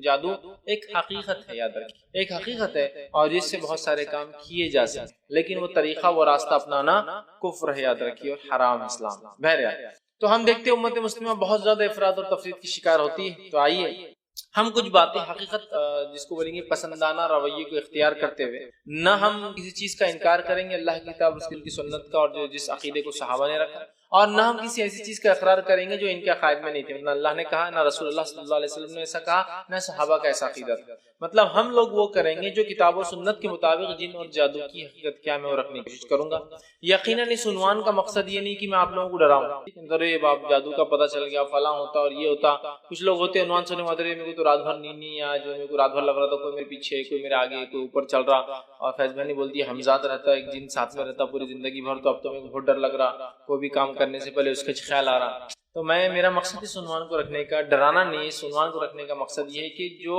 جادو ایک حقیقت ہے، یاد رکھیے ایک حقیقت ہے، اور جس سے بہت سارے کام کیے جا سکتے، لیکن وہ طریقہ وہ راستہ اپنانا کفر ہے، یاد رکھیے، اور حرام اسلام بہرحال۔ تو ہم دیکھتے ہیں امت مسلمہ بہت زیادہ افراد اور تفرید کی شکار ہوتی ہے۔ تو آئیے ہم کچھ باتیں حقیقت جس کو بولیں گے پسندانہ رویے کو اختیار کرتے ہوئے، نہ ہم کسی چیز کا انکار کریں گے اللہ کی کتاب اس کی سنت کا، اور جس عقیدے کو صحابہ نے رکھا، اور نہ ہم کسی ایسی چیز کا اقرار کریں گے جو ان کے عقائد میں نہیں تھی، نہ اللہ نے کہا، نہ رسول اللہ صلی اللہ علیہ وسلم نے ایسا کہا، نہ صحابہ کا ایسا عقیدہ تھا۔ مطلب ہم لوگ وہ کریں گے جو کتاب و سنت کے مطابق جن اور جادو کی حقیقت کیا میں وہ رکھنے کی کوشش کروں گا۔ یقیناً اس عنوان کا مقصد یہ نہیں کہ میں آپ لوگوں کو ڈراؤں، ارے باپ جادو کا پتہ چل گیا فلاں ہوتا اور یہ ہوتا۔ کچھ لوگ ہوتے ہیں عنوان سننے والے، میرے کو تو رات بھر نیند نہیں آیا، جو میرے کو رات بھر لگ رہا تھا کوئی میرے پیچھے، کوئی میرے آگے، کوئی اوپر چل رہا، اور فیض بہنی بولتی ہے حمزات رہتا ہے، ایک جن ساتھ میں رہتا پوری زندگی بھر، تو اب تو میرے کو بہت ڈر لگ رہا، کوئی بھی کام کرنے سے پہلے اس کا خیال آ رہا۔ تو میرا مقصد اس عنوان کو رکھنے کا ڈرانا نہیں، اس عنوان کو رکھنے کا مقصد یہ ہے کہ جو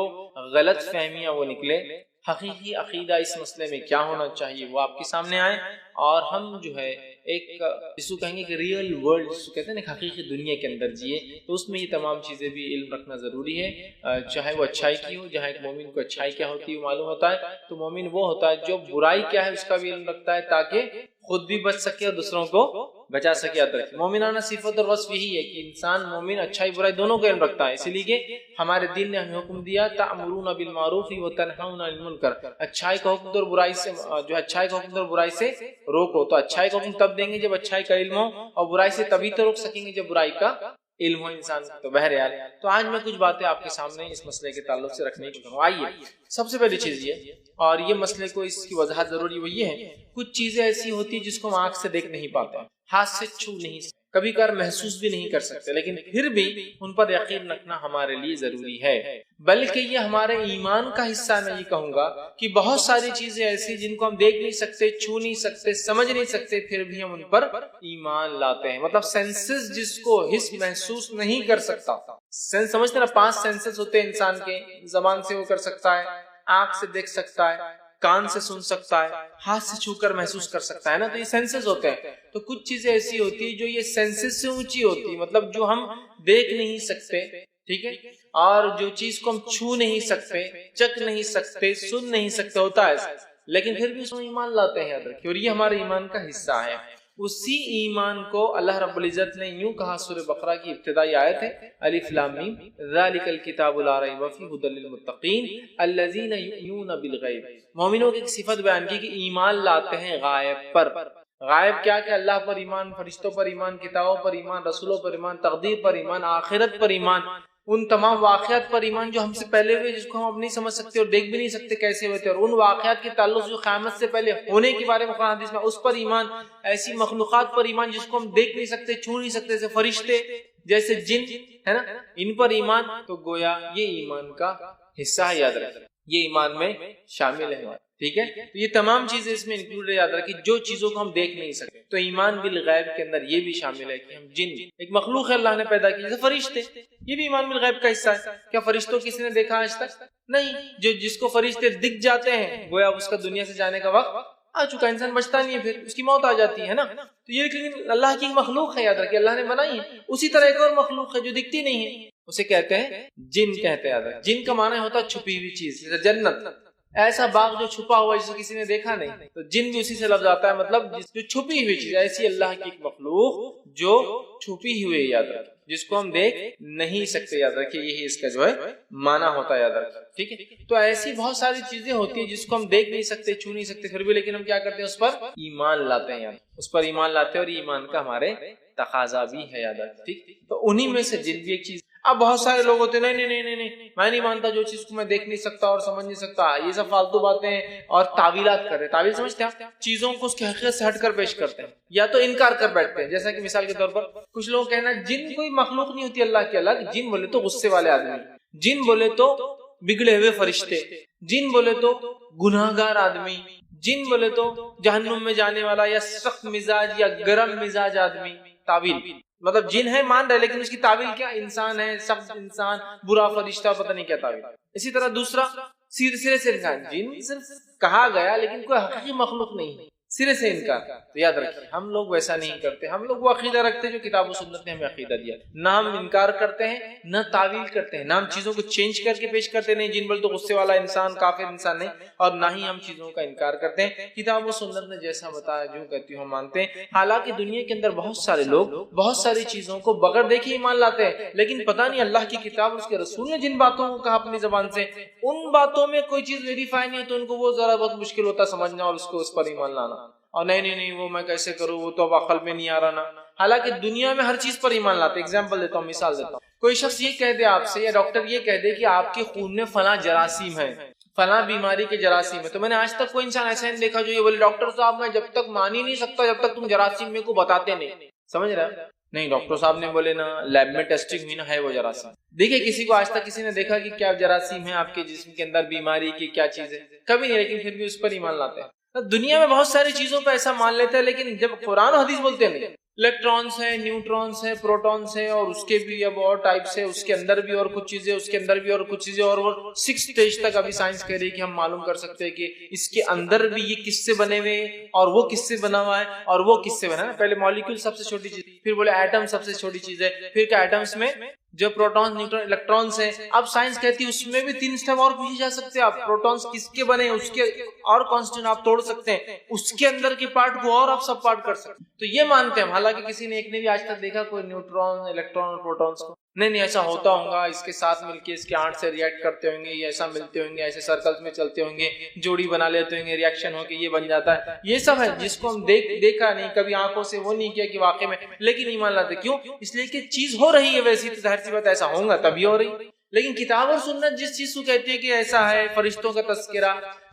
غلط فہمیاں وہ نکلے، حقیقی عقیدہ اس مسئلے میں کیا ہونا چاہیے وہ آپ کے سامنے آئے، اور ہم جو ہے ایک جس کو کہیں گے کہ ریئل ورلڈ جس کو کہتے ہیں نا حقیقی دنیا کے اندر جیے، تو اس میں یہ تمام چیزیں بھی علم رکھنا ضروری ہے، چاہے وہ اچھائی کی ہو، جہاں ایک مومن کو اچھائی کیا ہوتی ہے وہ معلوم ہوتا ہے، تو مومن وہ ہوتا ہے جو برائی کیا ہے اس کا بھی علم رکھتا ہے، تاکہ خود بھی بچ سکے اور دوسروں کو بچا سکے۔ مومنانہ صفت اور وصف یہی ہے کہ انسان مومن اچھائی برائی دونوں کا علم رکھتا ہے، اسی لیے کہ ہمارے دین نے ہمیں حکم دیا تأمرون بالمعروف وتنہون عن المنکر، اچھائی کا حکم دو اور برائی سے جو اچھائی کا حکم دو اور برائی سے روکو۔ تو اچھائی کا حکم تب دیں گے جب اچھائی کا علم ہو، اور برائی سے تبھی تو روک سکیں گے جب برائی کا علم ہو انسان کو۔ تو بہرحال تو آج میں کچھ باتیں آپ کے سامنے اس مسئلے کے تعلق سے رکھنے کی کوشش۔ آئیے سب سے پہلی چیز یہ، اور یہ مسئلے کو اس کی وضاحت ضروری وہ یہ ہے، کچھ چیزیں ایسی ہوتی ہیں جس کو ہم آنکھ سے دیکھ نہیں پاتے، ہاتھ سے چھو نہیں سکتے، کبھی کبھار محسوس بھی نہیں کر سکتے، لیکن پھر بھی ان پر یقین رکھنا ہمارے لیے ضروری ہے، بلکہ یہ ہمارے ایمان کا حصہ ہے۔ میں یہ کہوں گا کہ بہت ساری چیزیں ایسی جن کو ہم دیکھ نہیں سکتے، چھو نہیں سکتے، سمجھ نہیں سکتے، پھر بھی ہم ان پر ایمان لاتے ہیں۔ مطلب سینسز جس کو حس محسوس نہیں کر سکتا، سینس سمجھتے نا، 5 سینسز ہوتے ہیں انسان کے، زبان سے وہ کر سکتا ہے، آنکھ سے دیکھ سکتا ہے، کان سے سن سکتا ہے، ہاتھ سے چھو کر محسوس کر سکتا ہے نا، تو یہ سینسز ہوتے ہیں۔ تو کچھ چیزیں ایسی ہوتی ہیں جو یہ سینسز سے اونچی ہوتی ہیں، مطلب جو ہم دیکھ نہیں سکتے، ٹھیک ہے، اور جو چیز کو ہم چھو نہیں سکتے، چک نہیں سکتے، سن نہیں سکتے، ہوتا ہے، لیکن پھر بھی اس میں ایمان لاتے ہیں، یاد رکھیے، اور یہ ہمارے ایمان کا حصہ ہے۔ اسی ایمان کو اللہ رب العزت نے یوں کہا، سورہ بقرہ کی ابتدائی آیت ہے الف لام میم ذالک الکتاب لا ریب فیہ ھدی للمتقین الذین یؤمنون بالغیب۔ مومنوں کی ایک صفت بیان کی کہ ایمان لاتے ہیں غائب پر۔ غائب کیا کہ اللہ پر ایمان، فرشتوں پر ایمان، کتابوں پر ایمان، رسولوں پر ایمان، تقدیر پر ایمان، آخرت پر ایمان، ان تمام واقعات پر ایمان جو ہم سے پہلے ہوئے، جس کو ہم اب نہیں سمجھ سکتے اور دیکھ بھی نہیں سکتے کیسے ہوئے تھے، اور ان واقعات کے تعلق جو قیامت سے پہلے ہونے کے بارے میں قرآن حدیث میں، اس پر ایمان، ایسی مخلوقات پر ایمان جس کو ہم دیکھ نہیں سکتے، چھو نہیں سکتے، جیسے فرشتے، جیسے جن، ہے نا، ان پر ایمان۔ تو گویا یہ ایمان کا حصہ ہے، یاد رکھیں، یہ ایمان میں شامل ہے، ٹھیک ہے۔ تو یہ تمام چیزیں اس میں انکلوڈ ہے، یاد رکھیں، جو چیزوں کو ہم دیکھ نہیں سکتے۔ تو ایمان بالغیب کے اندر یہ بھی شامل ہے کہ ہم جن، ایک مخلوق ہے اللہ نے پیدا کی، جیسے فرشتے، یہ بھی ایمان بالغیب کا حصہ ہے۔ کیا فرشتوں کسی نے دیکھا آج تک؟ نہیں۔ جس کو فرشتے دکھ جاتے ہیں گویا اس کا دنیا سے جانے کا وقت آ چکا، انسان بچتا نہیں ہے، پھر اس کی موت آ جاتی ہے نا۔ تو یہ لیکن اللہ کی مخلوق ہے، یاد رکھیے، اللہ نے بنائی ہے۔ اسی طرح ایک اور مخلوق ہے جو دکھتی نہیں ہے، اسے کہتے ہیں جن، کہتے ہیں، یاد رکھیں، جن کا معنی ہوتا ہے چھپی ہوئی چیز، جیسے جنت، ایسا باغ جو چھپا ہوا ہے جسے کسی نے دیکھا نہیں، تو جن بھی اسی سے لفظ آتا ہے، مطلب جو چھپی ہوئی چیز۔ ایسی اللہ کی ایک مخلوق جو چھپی ہوئی ہے، یاد رکھیں، جس کو ہم دیکھ نہیں سکتے، یاد رکھیے، یہی اس کا جو ہے معنی ہوتا ہے، یاد رکھیں، ٹھیک ہے۔ تو ایسی بہت ساری چیزیں ہوتی ہیں جس کو ہم دیکھ نہیں سکتے، چھو نہیں سکتے، پھر بھی لیکن ہم کیا کرتے ہیں، اس پر ایمان لاتے ہیں، یاد اس پر ایمان لاتے ہیں، اور ایمان کا ہمارے تقاضا بھی ہے، یاد رکھیں، ٹھیک۔ تو انہی میں سے جن بھی ایک چیز۔ اب بہت سارے لوگ ہوتے ہیں، نہیں میں نہیں مانتا جو چیز کو میں دیکھ نہیں سکتا اور سمجھ نہیں سکتا، یہ سب فالتو باتیں ہیں، اور تعویلات کر رہے ہیں۔ تعویل سمجھتے ہیں، چیزوں کو اس کی حقیقت سے ہٹ کر پیش کرتے ہیں، یا تو انکار کر بیٹھتے ہیں۔ جیسا کہ مثال کے طور پر کچھ لوگ کہنا جن کوئی مخلوق نہیں ہوتی اللہ کے الگ، جن بولے تو غصے والے آدمی، جن بولے تو بگڑے ہوئے فرشتے، جن بولے تو گناہگار آدمی، جن بولے تو جہنم میں جانے والا یا سخت مزاج یا گرم مزاج آدمی۔ تعویل مطلب جن ہے مان رہے، لیکن اس کی تعویل کیا، انسان ہے، سخت انسان، برا فرشتہ، پتہ نہیں کیا تعویل۔ اسی طرح دوسرا سیدھے سرے سے انسان، جن صرف کہا گیا لیکن کوئی حقیقی مخلوق نہیں ہے، سرے سے انکار. تو یاد رکھیے ہم لوگ ویسا نہیں کرتے. ہم لوگ وہ عقیدہ رکھتے جو کتاب و سنت نے ہمیں عقیدہ دیا. نہ ہم انکار کرتے ہیں نہ تعویل کرتے ہیں, نہ ہم چیزوں کو چینج کر کے پیش کرتے نہیں, جن بول تو غصے والا انسان کافر انسان نہیں, اور نہ ہی ہم چیزوں کا انکار کرتے ہیں. کتاب و سنت نے جیسا بتایا جو کہتی ہوں ہم مانتے ہیں. حالانکہ دنیا کے اندر بہت سارے لوگ بہت ساری چیزوں کو بغیر دیکھے ایمان لاتے ہیں, لیکن پتہ نہیں اللہ کی کتاب اور اس کے رسول نے جن باتوں کو کہا اپنی زبان سے, ان باتوں میں کوئی چیز ویریفائی نہیں ہے تو ان کو وہ ذرا بہت مشکل ہوتا سمجھنا اور اس پر ایمان لانا. اور نہیں وہ میں کیسے کروں, وہ تو اب عقل میں نہیں آ رہا نا. حالانکہ دنیا میں ہر چیز پر ایمان لاتے. اگزامپل دیتا ہوں, مثال دیتا ہوں. کوئی شخص یہ کہہ دے آپ سے, یا ڈاکٹر یہ کہہ دے کہ آپ کے خون میں فلاں جراثیم ہے, فلاں بیماری کے جراثیم ہے, تو میں نے آج تک کوئی انسان ایسا نہیں دیکھا جو یہ بولے ڈاکٹر صاحب میں جب تک مان ہی نہیں سکتا جب تک تم جراثیم میرے کو بتاتے نہیں. سمجھ رہے ہیں؟ نہیں, ڈاکٹر صاحب نے بولے نا لیب میں ٹیسٹنگ ہوئی نا ہے وہ جراثیم. دیکھیں کسی کو آج تک کسی نے دیکھا کہ کیا جراثیم ہے آپ کے جسم کے اندر, بیماری کی کیا چیز ہے, کبھی نہیں, لیکن پھر بھی اس پر ایمان لاتے ہیں. دنیا میں بہت ساری چیزوں پہ ایسا مان لیتے ہیں, لیکن جب قرآن و حدیث بولتے ہیں نہیں, الیکٹرانس ہے, نیوٹرانس ہے, پروٹونس ہے, اور اس کے بھی اب اور ٹائپس ہے, اس کے اندر بھی اور کچھ چیزیں, اس کے اندر بھی اور کچھ چیزیں, اور وہ 6 اسٹیج تک ابھی سائنس کہہ رہی ہے کہ ہم معلوم کر سکتے ہیں کہ اس کے اندر بھی یہ کس سے بنے ہوئے ہیں, اور وہ کس سے بنا ہوا ہے, اور وہ کس سے بنا ہے. پہلے مالیکول سب سے چھوٹی چیز, پھر بولے ایٹم سب سے چھوٹی چیز ہے, پھر کہ ایٹمس میں جو پروٹون, نیوٹرون, الیکٹرانس ہیں. اب سائنس کہتی ہے اس میں بھی 3 سٹیپ اور پیچھے جا سکتے ہیں آپ. پروٹونس کس کے بنے, اس کے اور کانسٹنٹ آپ توڑ سکتے ہیں, اس کے اندر کے پارٹ کو اور آپ سب پارٹ کر سکتے ہیں. تو یہ مانتے ہیں. حالانکہ کسی نے ایک نے بھی آج تک دیکھا کوئی نیوٹرون, الیکٹرون اور پروٹونس کو, نہیں ایسا ہوتا ہوگا, اس کے ساتھ مل کے اس کے آنٹ سے ریئیکٹ کرتے ہوں گے, یہ ایسا ملتے ہوں گے, ایسے سرکلز میں چلتے ہوں گے, جوڑی بنا لیتے ہوں گے, ریئیکشن ہو کے یہ بن جاتا ہے. یہ سب ہے جس کو ہم دیکھا نہیں, کبھی آنکھوں سے وہ نہیں کیا کہ واقع میں, لیکن ایمان لاتے. کیوں؟ اس لیے کہ چیز ہو رہی ہے ویسی, تو ظاہر سی بات ایسا ہوگا تبھی ہو رہی. لیکن کتاب اور سنت جس چیز کو کہتی ہے کہ ایسا ہے, فرشتوں کا تذکرہ,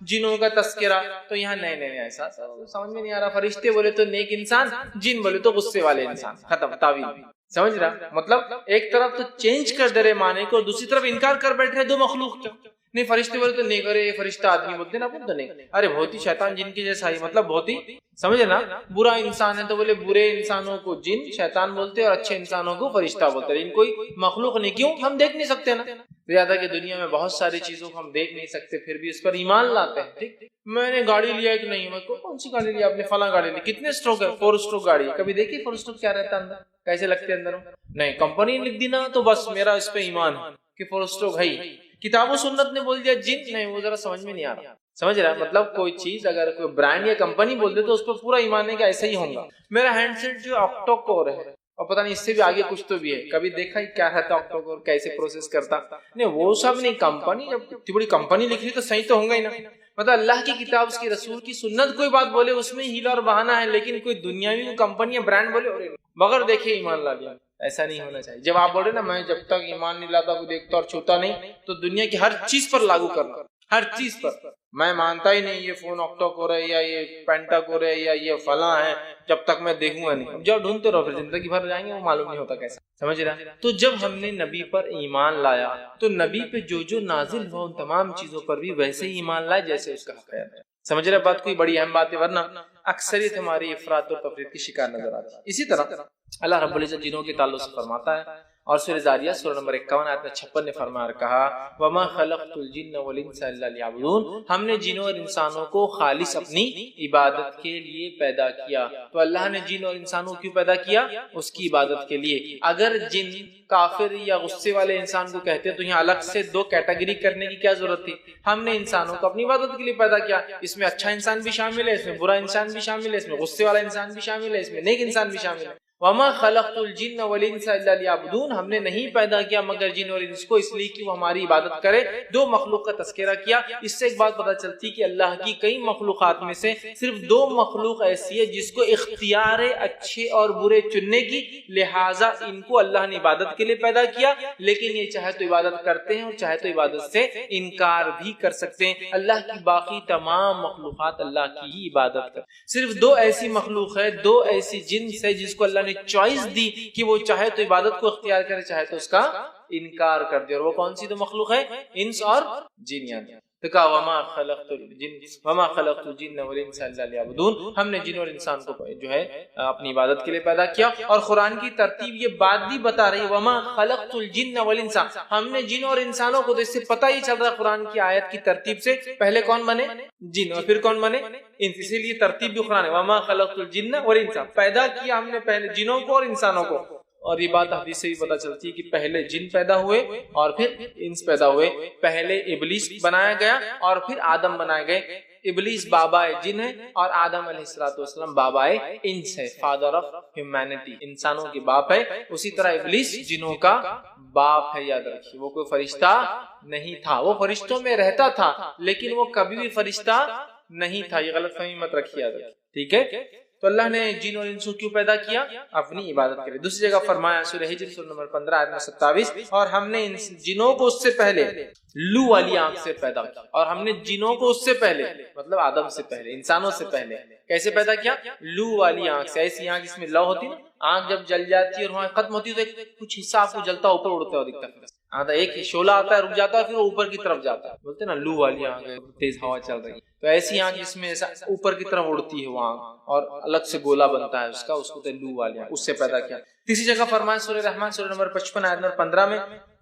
جنوں کا تذکرہ, تو یہاں نہیں ایسا سمجھ میں نہیں آ رہا. فرشتے بولے تو نیک انسان, جن بولے تو غصے والے انسان, ختم تعویل. سمجھ رہا مطلب؟ ایک طرف تو چینج کر دے رہے معنی کو, دوسری طرف انکار کر بیٹھ رہے دو مخلوق کا. نہیں فرشتے بولے تو نیک, ارے فرشتہ آدمی بولتے نا بولتے نہیں, ارے بہت ہی شیطان جن کے جیسا ہی, مطلب بہت ہی, سمجھے نا, برا انسان ہے تو بولے برے انسانوں کو جن شیطان بولتے اور اچھے انسانوں کو فرشتہ بولتے. ان کوئی مخلوق نہیں. کیوں؟ ہم دیکھ نہیں سکتے نا. زیادہ کہ دنیا میں بہت ساری چیزوں کو ہم دیکھ نہیں سکتے پھر بھی اس پر ایمان لاتے ہیں. ٹھیک, میں نے گاڑی لیا کہ نہیں, میں کون سی گاڑی لیا آپ نے, فلاں گاڑی لی, کتنے اسٹروک ہے, 4 اسٹروک گاڑی ہے. کبھی دیکھیے 4 اسٹروک کیا رہتا ہے اندر, کیسے لگتے اندر, نہیں کمپنی لکھ دی نا تو بس میرا اس پہ ایمان ہے کہ 4 اسٹروک ہے. کتاب و سنت نے بول دیا جن, نہیں وہ ذرا سمجھ میں نہیں آ رہا. سمجھ رہا ہے مطلب کوئی چیز اگر کوئی برانڈ یا کمپنی بول دے تو اس پہ پورا ایمان ہے کہ ایسا ہی ہوگا. میرا ہینڈ سیٹ جو آکٹو کور ہے, اور پتہ نہیں اس سے بھی آگے کچھ تو بھی ہے, کبھی دیکھا ہی کیا رہتا آکٹو کور, کیسے پروسیس کرتا, نہیں وہ سب نہیں. کمپنی جب اتنی بڑی کمپنی لکھ رہی تو صحیح تو ہوگا ہی نا. مطلب اللہ کی کتاب, اس کی رسول کی سنت کوئی بات بولے اس میں ہیلا اور بہانہ ہے, لیکن کوئی دنیاوی کمپنی یا برانڈ بولے اور بغیر دیکھے ایمان لا لیا, ایسا نہیں ہونا چاہیے. جب آپ بولے نا میں جب تک ایمان نہیں لاتا کوئی دیکھتا اور چھوتا نہیں, تو دنیا کی ہر چیز پر لاگو کرنا, ہر چیز پر. میں مانتا ہی نہیں یہ فون آکٹو کور ہے یا یہ پینٹا کور ہے یا یہ فلاں ہے جب تک میں دیکھوں گا نہیں. جب ڈھونڈتے رہو پھر زندگی بھر جائیں گے, وہ معلوم نہیں ہوتا کیسا. سمجھ رہا؟ تو جب ہم نے نبی پر ایمان لایا تو نبی پہ جو نازل ہوا ان تمام چیزوں پر بھی ویسے ہی ایمان لائے جیسے اس کا حق ہے. سمجھ رہے بات؟ کوئی بڑی اہم بات ہے, ورنہ اکثریت ہماری افراط اور تفریط کی شکار نظر آتی ہے. اسی طرح اللہ رب العزت جنوں کے تعلق سے فرماتا ہے, اور سورہ زاریات سورہ نمبر 51 آیت 56 نے فرمایا اور کہا وَمَا خَلَقْتُ الْجِنَّ وَالْإِنسَ إِلَّا لِيَعْبُدُونَ, ہم نے جنوں اور انسانوں کو خالص اپنی عبادت کے لیے پیدا کیا. تو اللہ نے جن اور انسانوں کیوں پیدا کیا؟ اس کی عبادت کے لیے. اگر جن کافر یا غصے والے انسان کو کہتے تو یہاں الگ سے 2 کیٹیگری کرنے کی کیا ضرورت تھی؟ ہم نے انسانوں کو اپنی عبادت کے لیے پیدا کیا, اس میں اچھا انسان بھی شامل ہے, اس میں برا انسان بھی شامل ہے, اس میں غصے والا انسان بھی شامل ہے, اس میں نیک انسان بھی شامل ہے. وَمَا خَلَقْتُ الْجِنَّ وَالْإِنسَ إِلَّا لِيَعْبُدُونَ, ہم نے نہیں پیدا کیا مگر جن اور انس کو اس لیے کہ وہ ہماری عبادت کرے. 2 مخلوق کا تذکرہ کیا. اس سے ایک بات پتہ چلتی کہ اللہ کی کئی مخلوقات میں سے صرف 2 مخلوق ایسی ہے جس کو اختیار اچھے اور برے چننے کی, لہٰذا ان کو اللہ نے عبادت کے لیے پیدا کیا, لیکن یہ چاہے تو عبادت کرتے ہیں اور چاہے تو عبادت سے انکار بھی کر سکتے ہیں. اللہ کی باقی تمام مخلوقات اللہ کی ہی عبادت کرتے. صرف 2 ایسی مخلوق ہے, 2 ایسی جنس ہے جس کو اللہ نے چوائس دی کہ وہ چاہے تو عبادت کو اختیار کرے, چاہے تو اس کا انکار کر دے. اور وہ کون سی 2 مخلوق ہے؟ انس اور جن. تو کہا وما خلقت الجن والانس الا لیعبدون، ہم نے جن اور انسان کو جو ہے اپنی عبادت کے لیے پیدا کیا. اور قرآن کی ترتیب یہ بات بھی بتا رہی ہے وما خلقت الجن والانس، ہم نے جن اور انسانوں کو، تو اس سے پتہ ہی چل رہا ہے قرآن کی آیت کی ترتیب سے پہلے کون بنے؟ جن، اور پھر کون بنے؟ انس. اسی لیے ترتیب بھی قرآن ہے وما خلقت الجن والانس، پیدا کیا ہم نے پہلے جنوں کو اور انسانوں کو. اور یہ بات حدیث سے بھی پتہ چلتی ہے کہ پہلے جن پیدا ہوئے اور پھر انس پیدا ہوئے. پہلے ابلیس بنایا گیا اور پھر آدم بنائے گئے. ابلیس بابا جن ہے اور آدم علیہ السلام بابا انس ہے، فادر آف ہیومینٹی، انسانوں کے باپ ہے. اسی طرح ابلیس جنوں کا باپ ہے. یاد رکھیے وہ کوئی فرشتہ نہیں تھا، وہ فرشتوں میں رہتا تھا لیکن وہ کبھی بھی فرشتہ نہیں تھا. یہ غلط فہمی مت رکھیے، یاد رکھیے. ٹھیک ہے؟ تو اللہ نے جن اور انسوں کیوں پیدا کیا؟ اپنی عبادت کے لیے. دوسری جگہ فرمایا سورہ ہجر سورہ نمبر 15 آیت 27، اور ہم نے جنوں کو اس سے پہلے لو والی آنکھ سے پیدا کیا. اور ہم نے جنوں کو اس سے پہلے مطلب آدم سے پہلے، انسانوں سے پہلے کیسے پیدا کیا؟ لو والی آنکھ سے. ایسی آنکھ جس میں لو ہوتی نا، آنکھ جب جل جاتی ہے اور وہاں ختم ہوتی ہے تو کچھ حصہ آپ کو جلتا اوپر اڑتا ہے دکھتا ہے. ایک شعلہ آتا ہے رک جاتا ہے پھر وہ اوپر کی طرف جاتا ہے، بولتے ہیں نا لو والی آنکھ ہے، تیز ہوا چل رہی ہے. تو ایسی آنکھ جس میں ایسا اوپر کی طرف اڑتی ہے وہ آنکھ اور الگ سے گولا بنتا ہے اس کا، اس کو لو والی آنکھ، اس سے پیدا کیا. تیسری جگہ فرمایا سورہ رحمان سورہ نمبر 55 آیت نمبر 15 میں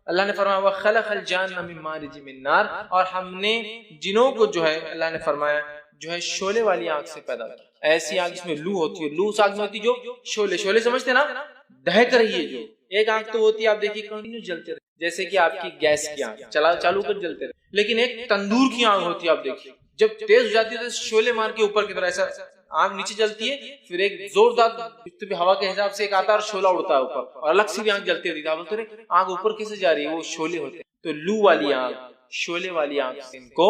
اللہ نے فرمایا وَخَلَقَ الْجَانَّ مِن مَارِجٍ مِن نَارٍ، اور ہم نے جنوں کو جو ہے اللہ نے فرمایا جو ہے شعلے والی آنکھ سے پیدا کیا. ایسی آنکھ جس میں لو ہوتی ہے، لو اس آنکھ میں ہوتی جو شعلے، شعلے سمجھتے نا، دہک رہی ہے. جو ایک آنکھ تو ہوتی ہے آپ دیکھیے کنٹینیو جلتے رہے، جیسے کہ آپ کی گیس کی آنکھ چالو کر جلتے رہے. لیکن ایک تندور کی آنکھ ہوتی ہے، آپ دیکھیے جب تیز ہو جاتی ہے تو شعلے مار کے اوپر کی طرح ایسا آنکھ نیچے جلتی ہے، پھر ایک زوردار ہوا کے حساب سے ایک آتا ہے اور شعلہ اڑتا ہے اوپر، اور الگ سے بھی آنکھ جلتی ہوتی ہے. بولتے رہے آنکھ اوپر کیسے جا رہی ہے؟ وہ شعلے ہوتے ہیں. تو لو والی آنکھ، شعلے والی آنکھ سے ان کو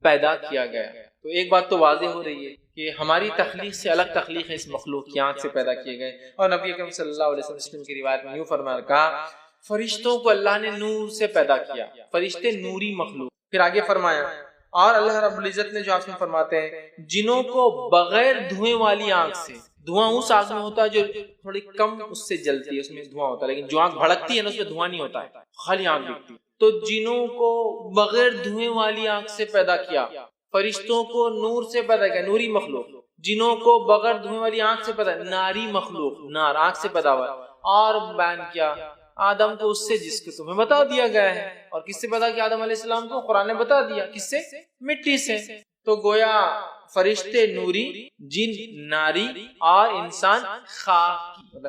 پیدا کیا گیا. تو ایک بات تو واضح ہو رہی ہے کہ ہماری تخلیق سے الگ تخلیق ہے اس مخلوق کی، آنکھ سے پیدا کیے گئے. اور نبی اکرم صلی اللہ علیہ وسلم کی روایت میں یوں فرمایا، کہا فرشتوں کو اللہ نے نور سے پیدا کیا، فرشتے نوری مخلوق. پھر آگے فرمایا اور اللہ رب العزت نے جو آپ سے فرماتے ہیں جنوں کو بغیر دھوئیں والی آنکھ سے، دھواں اس آنکھ میں ہوتا ہے جو تھوڑی کم اس سے جلتی ہے، اس میں دھواں ہوتا ہے، لیکن جو آنکھ بھڑکتی ہے نا اس میں دھواں نہیں ہوتا ہے، خالی آنکھ دکھتی ہے. تو جنوں کو بغیر دھوئیں والی آنکھ سے پیدا کیا، فرشتوں کو نور سے پیدا کیا، نوری مخلوق. جنوں کو بغیر دھوئیں والی آنکھ سے پیدا، ناری مخلوق، نار آنکھ سے پیدا ہوا. اور بیان کیا آدم کو اس سے جس کو تمہیں بتا دیا گیا ہے. اور کس سے پیدا کیا آدم علیہ السلام کو؟ قرآن نے بتا دیا. کس سے؟ مٹی سے. تو گویا فرشتے نوری، جن ناری، اور انسان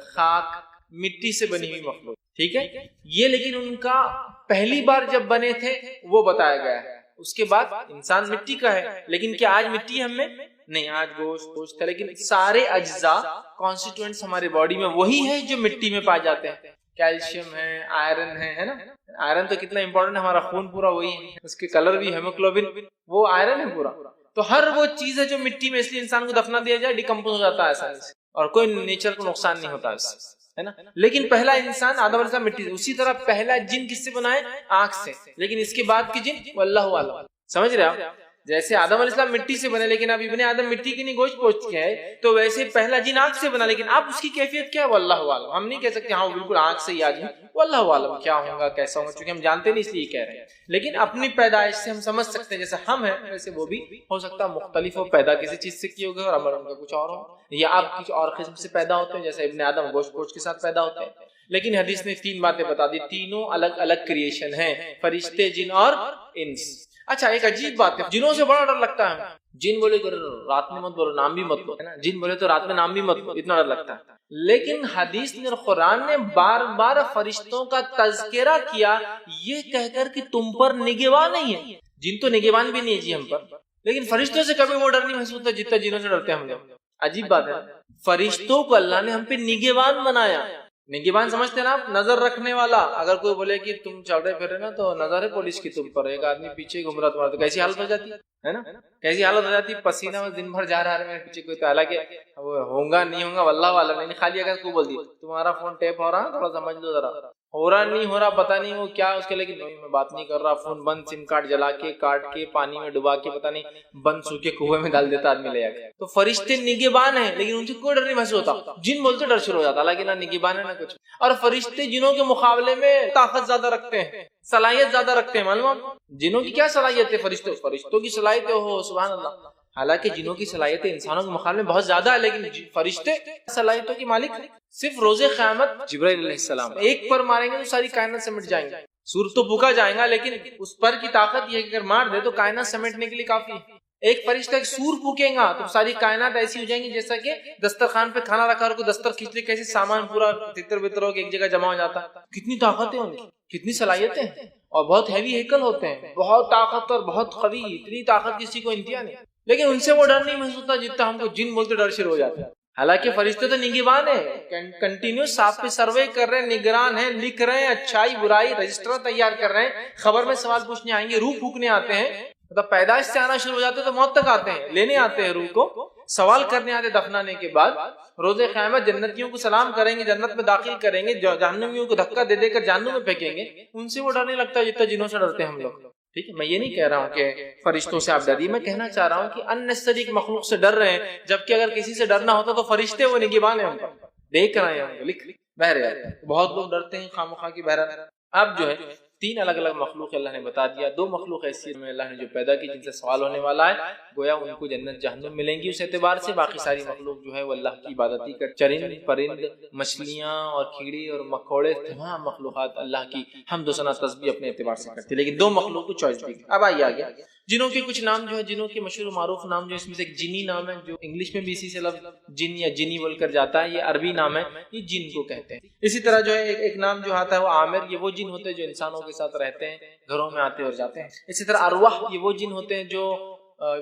خاک مٹی سے بنی ہوئی مخلوق. ٹھیک ہے؟ یہ لیکن ان کا پہلی بار جب بنے تھے وہ بتایا گیا ہے. اس کے بعد انسان مٹی کا ہے. لیکن کیا آج مٹی ہم میں نہیں؟ آج گوشت ہے، لیکن سارے اجزاء کانسٹیٹوئنٹس ہمارے باڈی میں وہی ہے جو مٹی میں پائے جاتے ہیں. کیلشیم ہے، آئرن ہے نا. آئرن تو کتنا امپورٹنٹ ہے، ہمارا خون پورا وہی ہے، اس کے کلر بھی ہیموگلوبن وہ آئرن ہے پورا. تو ہر وہ چیز ہے جو مٹی میں، اس لیے انسان کو دفنا دیا جائے ڈیکمپوز ہو جاتا ہے آسانی سے اور کوئی نیچر کو نقصان نہیں ہوتا اس سے، ہے نا. لیکن پہلا انسان آدم علیہ السلام مٹی سے. اسی طرح پہلا جن کس سے بنا ہے؟ آنکھ سے. لیکن اس کے بعد کی جن واللہ اعلم. سمجھ رہے آپ؟ جیسے آدم علیہ السلام مٹی سے بنے لیکن اب ابن آدم مٹی کی نہیں گوشت پوچھ کے ہے، تو ویسے پہلا جن آنکھ سے بنا لیکن اب اس کی کیفیت کیا ہے؟ واللہ عالم. ہم نہیں کہہ سکتے ہاں بالکل آنکھ سے ہی آ جائے، واللہ عالم کیا ہوگا کیسا ہوگا، چونکہ ہم جانتے نہیں اس لیے کہہ رہے ہیں. لیکن اپنی پیدائش سے ہم سمجھ سکتے ہیں جیسے ہم ہیں ویسے وہ بھی ہو سکتا ہے مختلف ہو، پیدا کسی چیز سے کی ہوگی اور عمل ان کا کچھ اور ہو، یا آپ کچھ اور قسم سے پیدا ہوتے ہیں جیسے ابن آدم گوشت پوچھ کے ساتھ پیدا ہوتے ہیں. لیکن حدیث نے 3 باتیں بتا دی، تینوں الگ الگ کریشن ہیں، فرشتے، جن اور انس. اچھا ایک عجیب بات ہے، جنوں سے بڑا ڈر لگتا ہے. جن بولے تو رات میں مت بولو، نام بھی مت لو، جن بولے تو رات میں نام بھی مت لو، اتنا ڈر لگتا ہے. لیکن حدیث نے اور قرآن نے بار بار فرشتوں کا تذکرہ کیا یہ کہہ کر کہ تم پر نگہبان نہیں ہے. جن تو نگہبان بھی نہیں ہے جی ہم پر، لیکن فرشتوں سے کبھی وہ ڈر نہیں محسوس ہوتا جتنا جنوں سے ڈرتے ہیں ہم لوگ. عجیب بات ہے، فرشتوں کو اللہ نے ہم پہ نگہبان بنایا. نگہبان سمجھتے ہیں نا آپ؟ نظر رکھنے والا. اگر کوئی بولے کہ تم چل رہے پھر رہے نا تو نظر ہے پولیس کی تم پر، ایک آدمی پیچھے گھوم رہا تمہارا تو کیسی حالت ہو جاتی ہے نا؟ کیسی حالت ہو جاتی ہے، پسینہ میں دن بھر جا رہا ہے میرے پیچھے کوئی. تو حالانکہ وہ ہوں گا نہیں ہوں گا واللہ والا نہیں، خالی اگر کوئی بول دی تمہارا فون ٹیپ ہو رہا تھوڑا سمجھ لو ذرا، ہو رہا نہیں ہو رہا پتہ نہیں وہ کیا اس کے، لیکن میں بات نہیں کر رہا، فون بند، سم کارڈ جلا کے کاٹ کے پانی میں ڈبا کے پتہ نہیں بند سوکھے کنویں میں ڈال دیتا آدمی لے جا کے۔ تو فرشتے نگہبان ہیں لیکن ان سے کوئی ڈر نہیں محسوس ہوتا، جن بولتے ڈر شروع ہو جاتا، حالانکہ نہ نگہبان ہے نہ کچھ۔ اور فرشتے جنوں کے مقابلے میں طاقت زیادہ رکھتے ہیں، صلاحیت زیادہ رکھتے ہیں، معلوم ہے جنوں کی کیا صلاحیت ہے؟ فرشتوں کی صلاحیت ہو سبحان اللہ، حالانکہ جنوں کی صلاحیتیں انسانوں کے مقابلے میں بہت زیادہ ہے، لیکن فرشتے صلاحیتوں کی مالک ہیں۔ صرف روز قیامت جبرائیل علیہ السلام ایک پر ماریں گے تو ساری کائنات سمٹ جائیں گے، سورج تو پھونکا جائے گا لیکن اس پر کی طاقت یہ کہ اگر مار دے تو کائنات سمیٹنے کے لیے کافی ہے۔ ایک فرشتہ ایک سور پھونکے گا تو ساری کائنات ایسی ہو جائیں گی جیسا کہ دسترخوان پہ کھانا رکھا اور کوئی دستر کھینچ لے، کیسے سامان پورا تتر بتر ہو کے ایک جگہ جمع ہو جاتا۔ کتنی طاقتیں ان کی، کتنی صلاحیتیں، اور بہت ہیوی ہیکل ہوتے ہیں، بہت طاقت اور بہت قوی، اتنی طاقت کسی کو انتہا نہیں، لیکن ان سے وہ ڈر نہیں محسوس ہوتا جتنا ہم کو جن بولتے ڈر شروع ہو جاتا ہے۔ حالانکہ فرشتے تو نگہبان ہیں، کنٹینیو صاف پہ سروے کر رہے ہیں، نگران ہیں، لکھ رہے ہیں، اچھائی برائی رجسٹر تیار کر رہے ہیں، خبر میں سوال پوچھنے آئیں گے، روح پھونکنے آتے ہیں، مطلب پیدائش سے آنا شروع ہو جاتے ہیں تو موت تک آتے ہیں، لینے آتے ہیں روح کو، سوال کرنے آتے، دفنانے کے بعد روز قیامت جنتیوں کو سلام کریں گے، جنت میں داخل کریں گے، جہنمیوں کو دھکا دے دے کر جہنم میں پھینکیں گے، ان سے وہ ڈر نہیں لگتا جتنا جنوں سے ڈرتے ہیں ہم لوگ۔ ٹھیک ہے، میں یہ نہیں کہہ رہا ہوں کہ فرشتوں سے آپ ڈریے، میں کہنا چاہ رہا ہوں کہ اننیسری مخلوق سے ڈر رہے ہیں، جبکہ اگر کسی سے ڈرنا ہوتا تو فرشتے وہ نگہبان ہیں، ان پر دیکھ رہے ہیں، لکھ بہرحال بہت لوگ ڈرتے ہیں خامخواہ کی۔ بہرحال اب جو ہے تین الگ الگ مخلوق اللہ نے بتا دیا، دو مخلوق ایسی میں اللہ نے جو پیدا کی جن سے سوال ہونے والا ہے، گویا ان کو جنت جہنم ملیں گی اس اعتبار سے، باقی ساری مخلوق جو ہے وہ اللہ کی عبادت ہی کر، چرند پرند مچھلیاں اور کیڑے اور مکوڑے، تمام مخلوقات اللہ کی حمد و ثنا تسبیح اپنے اعتبار سے کرتی، لیکن دو مخلوق کو چوائس دی گئی۔ اب آئیے آگے، جنوں کے کچھ نام جو ہے، جنوں کے مشہور و معروف نام جو اس میں سے ایک جنی نام ہے، جو انگلش میں بھی اسی سے لفظ جن یا جنی بول کر جاتا ہے، یہ عربی نام ہے، یہ جن کو کہتے ہیں۔ اسی طرح جو ہے ایک نام جو آتا ہے وہ عامر، یہ وہ جن ہوتے ہیں جو انسانوں کے ساتھ رہتے ہیں، گھروں میں آتے اور جاتے ہیں۔ اسی طرح ارواح، یہ وہ جن ہوتے ہیں جو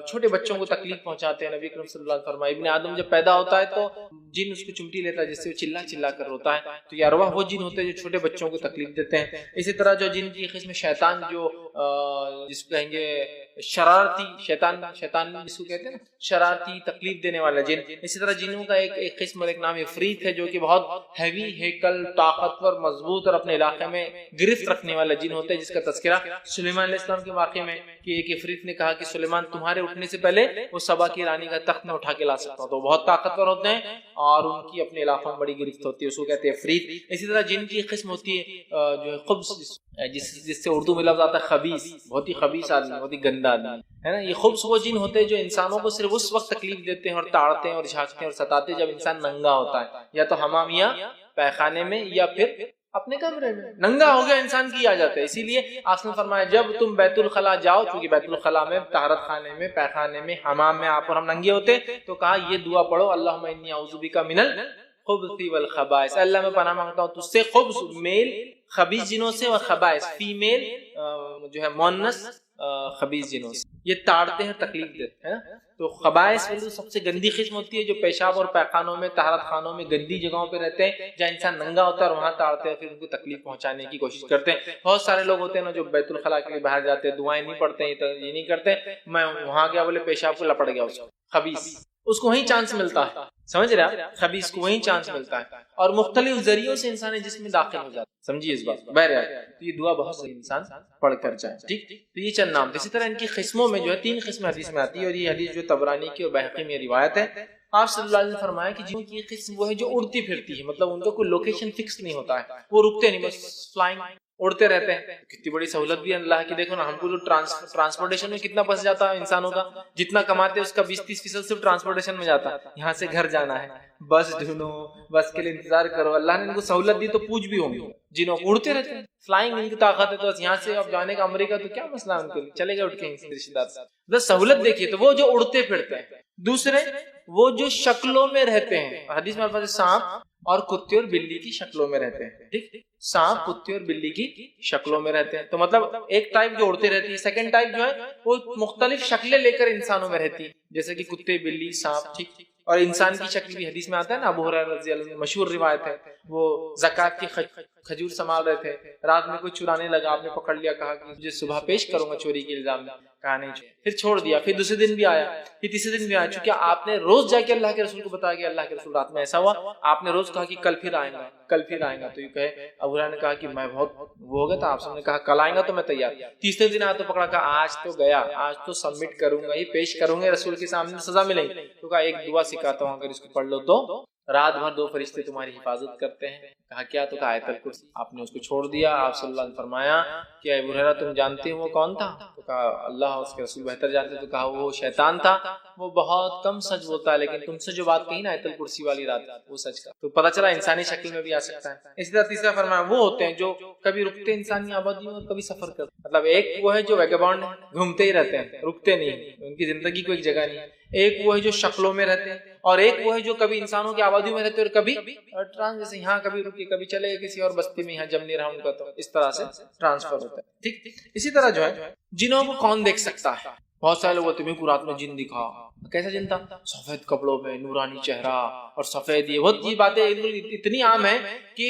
چھوٹے بچوں کو تکلیف پہنچاتے ہیں۔ نبی کریم صلی اللہ علیہ وسلم فرمایا ابن آدم جب پیدا ہوتا ہے تو جن اس کو چمٹی لیتا ہے جس سے وہ چلا چلا کر روتا ہے، تو یہ ارواح وہ جن ہوتے ہیں جو چھوٹے بچوں کو تکلیف دیتے ہیں۔ اسی طرح جو جن کی قسم شیطان، جو جس کو کہیں گے شرارتی شیطان جس کو کہتے ہیں نا، شرارتی تکلیف دینے والا جن۔ اسی طرح جنوں کا ایک قسم اور ایک نام عفریت ہے، جو کہ بہت ہیوی ہیکل، طاقتور، مضبوط اور اپنے علاقے میں گرفت رکھنے والا جن ہوتا ہے، جس کا تذکرہ سلیمان علیہ السلام کے واقعے میں کہ ایک عفریت نے کہا کہ سلیمان تمہارے اٹھنے سے پہلے وہ سبا کی رانی کا تخت میں اٹھا کے لا سکتا ہوں۔ تو بہت طاقتور ہوتے ہیں اور ان کی اپنے علاقوں میں بڑی گرفت ہوتی ہے، اس کو کہتے ہیں عفریت۔ اسی طرح جن کی قسم ہوتی ہے جو ہے خبث، جس سے اردو میں لفظ آتا ہے خبیث، بہت ہی خبیث آدمی، بہت ہی گندا آدمی ہے نا۔ یہ خبث وہ جن ہوتے ہیں جو انسانوں کو صرف اس وقت تکلیف دیتے ہیں اور تاڑتے ہیں اور جھانکتے ہیں اور ستاتے ہیں جب انسان ننگا ہوتا ہے، یا تو حمام یا پیخانے میں یا پھر اپنے کمرے میں ننگا ہو گیا انسان کی آ جاتا ہے۔ اسی لیے آپ نے فرمایا جب تم بیت الخلاء جاؤ، کیونکہ بیت الخلاء میں، طہارت خانے میں، پیخانے میں، حمام میں آپ اور ہم ننگے ہوتے، تو کہا یہ دعا پڑھو، اللہم انی اعوذ بک من الخبث والخبائث، اللہ میں پناہ مانگتا ہوں تجھ سے خبث میل خبیث جنوں سے، اور خبائث فیمیل جو ہے مؤنث خبیث جنوں سے، یہ تاڑتے ہیں، تکلیف دیتے ہیں۔ تو خبائث سب سے گندی قسم ہوتی ہے جو پیشاب اور پیخانوں میں، طہارت خانوں میں، گندی جگہوں پہ رہتے ہیں جہاں انسان ننگا ہوتا ہے اور وہاں تاڑتے ہیں، پھر ان کو تکلیف پہنچانے کی کوشش کرتے ہیں۔ بہت سارے لوگ ہوتے ہیں نا جو بیت الخلاء کے لیے باہر جاتے ہیں، دعائیں نہیں پڑھتے ہیں، یہ نہیں کرتے، میں وہاں گیا بولے پیشاب کو لپٹ گیا، اس کو خبیث، اس کو وہیں چانس ملتا ہے، سمجھ رہے ہیں، خبیث کو وہیں چانس ملتا ہے، اور مختلف ذریعوں سے انسان جسم میں داخل ہو جاتا ہے، سمجھیے اس بات کو۔ بہرحال تو یہ دعا بہت سے انسان پڑھ کر جائے، ٹھیک۔ تو یہ چند نام، اسی طرح ان کی قسموں میں جو ہے 3 قسم حدیث میں آتی ہے، اور یہ حدیث جو طبرانی کی اور بہقی میں روایت ہے۔ آپ صلی اللہ علیہ وسلم فرمایا کہ جن کی قسم وہ ہے جو اڑتی پھرتی ہے، مطلب ان کا کوئی لوکیشن فکس نہیں ہوتا ہے، وہ رکتے نہیں، بس فلائنگ اڑتے رہتے ہیں۔ کتنی بڑی سہولت بھی اللہ کی، دیکھو نا، ہم کو جو ٹرانسپورٹیشن میں کتنا پس جاتا ہے انسانوں کا، جتنا کماتے ہیں اس کا 20-30% صرف ٹرانسپورٹیشن میں جاتا ہے۔ یہاں سے گھر جانا ہے، بس ڈھونڈو، بس کے لیے انتظار کرو، اللہ نے ان کو سہولت دی تو پوچھ بھی ہوں گے، جنہوں کو اڑتے رہتے ہیں، فلائنگ ان کی طاقت ہے، تو یہاں سے اب جانے کا امریکہ تو کیا مسئلہ ہے ان کے لیے، چلے گئے اٹھ کے رشتے دار سے، بس سہولت دیکھیے۔ تو وہ جو اڑتے پھرتے ہیں۔ دوسرے وہ جو شکلوں میں رہتے ہیں، حدیث میں الفاظ سانپ اور کتے اور بلی کی شکلوں میں رہتے ہیں، ٹھیک، سانپ، کتے اور بلی کی شکلوں میں رہتے ہیں۔ تو مطلب ایک ٹائپ جو اڑتے رہتی ہے، سیکنڈ ٹائپ جو ہے وہ مختلف شکلیں لے کر انسانوں میں رہتی ہے، جیسے کہ کتے، بلی، سانپ، ٹھیک۔ اور انسان کی شکل بھی حدیث میں آتا ہے نا، ابو ہریرہ رضی اللہ عنہ مشہور روایت ہے، وہ زکوٰۃ کی کھجور سنبھال رہے تھے، رات میں کوئی چرانے لگا، آپ نے پکڑ لیا، کہا کہ مجھے صبح پیش کروں گا چوری کے الزام میں، کہا نہیں، پھر چھوڑ دیا، پھر دوسرے دن بھی آیا، پھر تیسرے دن بھی آیا، چونکہ آپ نے روز جا کے اللہ کے رسول کو بتایا کہ اللہ کے رسول رات میں ایسا ہوا، آپ نے روز کہا کہ کل پھر آئیں گا، کل پھر آئیں گا، تو یہ کہے ابو ہریرہ نے کہا کہ میں بہت وہ ہو گیا تھا، آپ نے کہا کل آئیں گا تو میں تیار، تیسرے دن آیا تو پکڑا، کہا آج تو گیا، آج تو سبمٹ کروں گا، یہ پیش کروں گا رسول کے سامنے، سزا ملے گی، تو کہا ایک دعا سکھاتا ہوں، اگر اس کو پڑھ لو تو رات بھر 2 فرشتے تمہاری حفاظت کرتے ہیں، کہا کیا؟ تو کہا آیت الکرسی، آپ نے اس کو چھوڑ دیا، آپ صلی اللہ علیہ وسلم نے فرمایا کہ ابو ہریرہ تم جانتے ہو وہ کون تھا؟ تو کہا اللہ اس کے رسول بہتر جانتے، تو کہا وہ شیطان تھا، وہ بہت کم سچ بولتا ہے، لیکن تم سے جو بات کہی نا آیت الکرسی والی رات، وہ سچ کا، تو پتہ چلا انسانی شکل میں بھی آ سکتا ہے۔ اسی طرح تیسرا فرمایا وہ ہوتے ہیں جو کبھی رکتے انسانی آبادیوں اور کبھی سفر کرتے، مطلب ایک وہ ہے جو ویگابانڈ گھومتے ہی رہتے ہیں، رکتے نہیں، ان کی زندگی کو ایک جگہ نہیں، ایک وہ ہے جو شکلوں میں رہتے ہیں، اور ایک وہ ہے جو کبھی انسانوں کی آبادیوں میں رہتے ہیں اور کبھی جیسے یہاں کبھی رکے کبھی چلے گئے کسی اور بستی میں، یہاں جم نہیں رہا ان کا، تو اس طرح سے ٹرانسفر ہوتا ہے، ٹھیک۔ اسی طرح جو ہے جنوں کو کون دیکھ سکتا ہے؟ بہت سارے لوگ تمہیں کو رات میں جن دکھا، کیسا جن تھا؟ سفید کپڑوں میں، نورانی چہرہ اور سفید، یہ باتیں اتنی عام ہیں کہ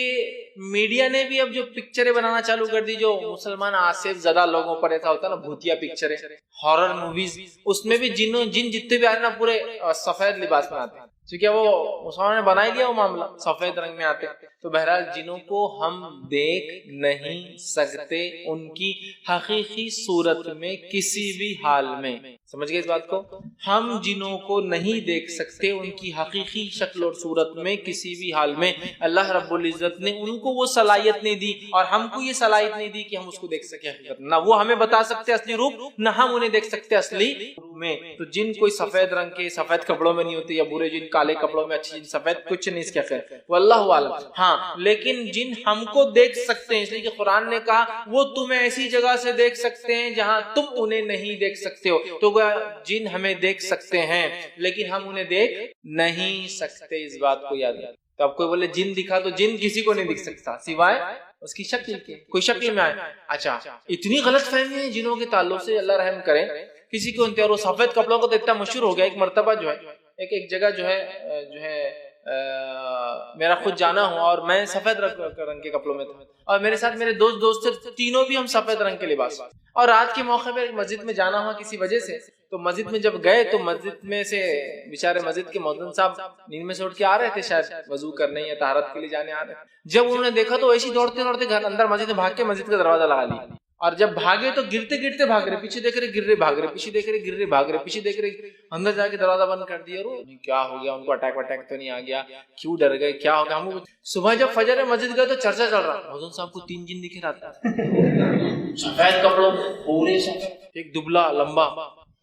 میڈیا نے بھی اب جو پکچریں بنانا چالو کر دی، جو مسلمان آصف زدہ لوگوں پر ایسا ہوتا ہے نا، بھوتیا پکچریں، ہارر موویز، اس میں بھی جن جتنے بھی آتے نا پورے سفید لباس میں آتے ہیں، کیونکہ وہ مسلمان نے بنا ہی دیا وہ معاملہ، سفید رنگ میں آتے۔ تو بہرحال جنوں کو ہم دیکھ نہیں سکتے ان کی حقیقی صورت میں کسی بھی حال میں، سمجھ گئے اس بات کو؟ ہم جنوں کو نہیں دیکھ سکتے ان کی حقیقی شکل اور صورت میں کسی بھی حال میں، اللہ رب العزت نے ان کو وہ صلاحیت نہیں دی، اور ہم کو یہ صلاحیت نہیں دی کہ ہم اس کو دیکھ سکیں حقیقت، نہ وہ ہمیں بتا سکتے اصلی روپ، نہ ہم انہیں دیکھ سکتے اصلی روپ میں۔ تو جن کوئی سفید رنگ کے سفید کپڑوں میں نہیں ہوتے، یا برے جن کالے کپڑوں میں، اچھی جن سفید، کچھ نہیں اس کے خیر، واللہ عالم۔ ہاں لیکن جن ہم کو دیکھ سکتے ہیں، اس لیے کہ قرآن نے کہا وہ تمہیں ایسی جگہ سے دیکھ سکتے ہیں جہاں تم انہیں نہیں دیکھ سکتے ہو، تو جن ہمیں دیکھ سکتے ہیں لیکن ہم انہیں دیکھ نہیں سکتے، اس بات کو یاد رکھیں۔ تو اب کوئی بولے جن دکھا، تو جن کسی کو نہیں دکھ سکتا سوائے اس کی شکل کے، کوئی شکل میں آئے۔ اچھا، اتنی غلط فہمی ہے جنوں کے تعلق سے، اللہ رحم کرے کسی کو انتہا، اور وہ سفید کپڑوں کو تو اتنا مشہور ہو گیا، ایک مرتبہ جو ہے ایک جگہ جو ہے میرا خود جانا ہوا، اور میں سفید رنگ کے کپڑوں میں تھا، اور میرے ساتھ میرے دوست تھے، تینوں بھی ہم سفید رنگ کے لباس، اور رات کے موقع پہ مسجد میں جانا ہوا کسی وجہ سے، تو مسجد میں جب گئے تو مسجد میں سے بیچارے مسجد کے مؤذن صاحب نیند میں سے اٹھ کے آ رہے تھے، شاید وضو کرنے یا طہارت کے لیے جانے آ رہے، جب انہوں نے دیکھا تو ایسے دوڑتے گھر اندر مسجد میں بھاگ کے مسجد کا دروازہ لگا لیا، اور جب بھاگے تو گرتے بھاگ رہے، پیچھے دیکھ رہے گر رہے، بھاگ رہے، پیچھے دیکھ رہے گر رہے، بھاگ رہے، پیچھے دیکھ رہے، اندر جا کے دروازہ بند کر دیا، کیا ہو گیا؟ ان کو اٹیک تو نہیں آ گیا؟ کیوں ڈر گئے؟ کیا ہو گیا؟ ہم صبح جب فجر میں مسجد گئے تو چرچا چل رہا، مؤذن صاحب کو 3 جن دکھ رہا، سفید کپڑوں میں پورے سفید، ایک دبلا لمبا،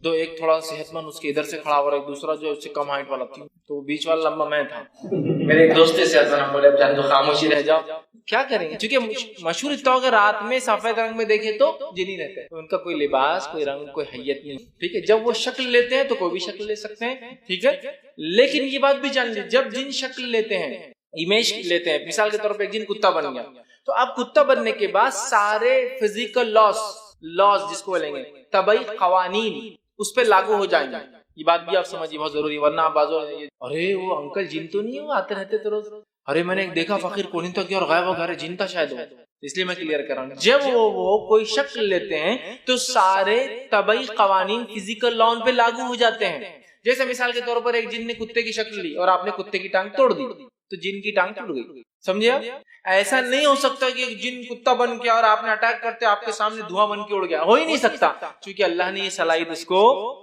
دو ایک تھوڑا صحت مند اس کے ادھر سے کھڑا ہوا، ایک دوسرا جو اس سے کم ہائٹ والا تھی، تو بیچ والا لمبا میں تھا۔ میرے ایک دوست سے ہم بولے اب جان تو خاموشی رہ جاؤ، کیا کریں گے؟ چونکہ مشہور اتنا ہوگا رات میں سفید رنگ میں دیکھے تو جنی رہتے ہیں، ان کا کوئی لباس، کوئی رنگ، کوئی حیت نہیں، ٹھیک ہے؟ جب وہ شکل لیتے ہیں تو کوئی بھی شکل لے سکتے ہیں، ٹھیک ہے؟ لیکن یہ بات بھی جان لی، جب جن شکل لیتے ہیں، امیج لیتے ہیں، مثال کے طور پہ ایک جن کتا بن گیا، تو اب کتا بننے کے بعد سارے فزیکل لاز جس کو بولیں گے، طبعی قوانین اس پہ لاگو ہو جائیں گے۔ یہ بات بھی آپ سمجھیے، بہت ضروری، ورنہ آپ بازو ارے وہ انکل جن تو نہیں، وہ آتے رہتے تو روز، ارے میں نے ایک دیکھا فقیر کونی تو کیا اور غائب ہو گیا، جن تھا شاید، اس لیے میں کلیئر کر رہا ہوں، جب وہ کوئی شکل لیتے ہیں تو سارے طبعی قوانین فزیکل لا ان پہ لاگو ہو جاتے ہیں۔ جیسے مثال کے طور پر ایک جن نے کتے کی شکل لی اور آپ نے کتے کی ٹانگ توڑ دی، تو جن کی ٹانگ ٹوٹ گئی، سمجھے آپ؟ ایسا نہیں ہو سکتا کہ ایک جن کتا بن کے اور آپ نے اٹیک کرتے آپ کے سامنے دھواں بن کے اڑ گیا، ہو ہی نہیں سکتا، کیونکہ اللہ نے یہ صلاحیت اس کو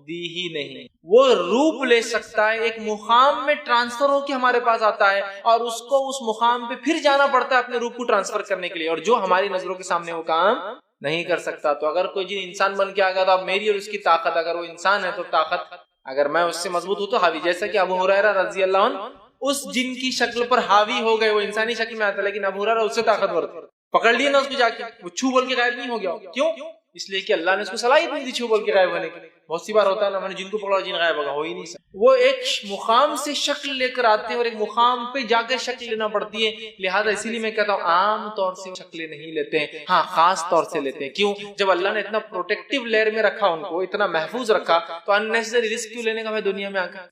دی ہی نہیں۔ وہ روپ لے سکتا ہے، ایک مقام میں ٹرانسفر ہو کے ہمارے پاس آتا ہے، اور اس کو اس مقام پہ پھر جانا پڑتا ہے اپنے روپ کو ٹرانسفر کرنے کے لیے، اور جو ہماری نظروں کے سامنے وہ کام نہیں کر سکتا۔ تو اگر کوئی جن انسان بن کے آ گیا تو اب میری اور اس کی طاقت، اگر وہ انسان ہے تو طاقت، اگر میں اس سے مضبوط ہوں تو حاوی، جیسا کہ ابو ہریرہ رضی اللہ عنہ اس جن کی شکل پر حاوی ہو گئے، وہ انسانی شکل میں آتا لیکن ابو ہریرہ اس سے طاقتور تھے، پکڑ لیے نا اس کو جا کے، وہ چھو بول کے غائب نہیں ہو گیا، کیوں؟ اس لیے کہ اللہ نے اس کو صلاحیت نہیں دی چھو بول کے غائب ہونے کی۔ بہت سی بار ہوتا ہے نا، میں نے جن کو پکڑا جن غائب ہوگا، ہو ہی نہیں سکتا۔ وہ ایک مقام سے شکل لے کر آتے ہیں اور ایک مقام پہ جا کے شکل لینا پڑتی ہے، لہٰذا اسی لیے میں کہتا ہوں عام طور سے شکلیں نہیں لیتے ہیں، ہاں خاص طور سے لیتے ہیں۔ کیوں؟ جب اللہ نے اتنا پروٹیکٹیو لیئر میں رکھا، ان کو اتنا محفوظ رکھا، تو اننیسری رسک کیوں لینے کا میں دنیا میں آ کر؟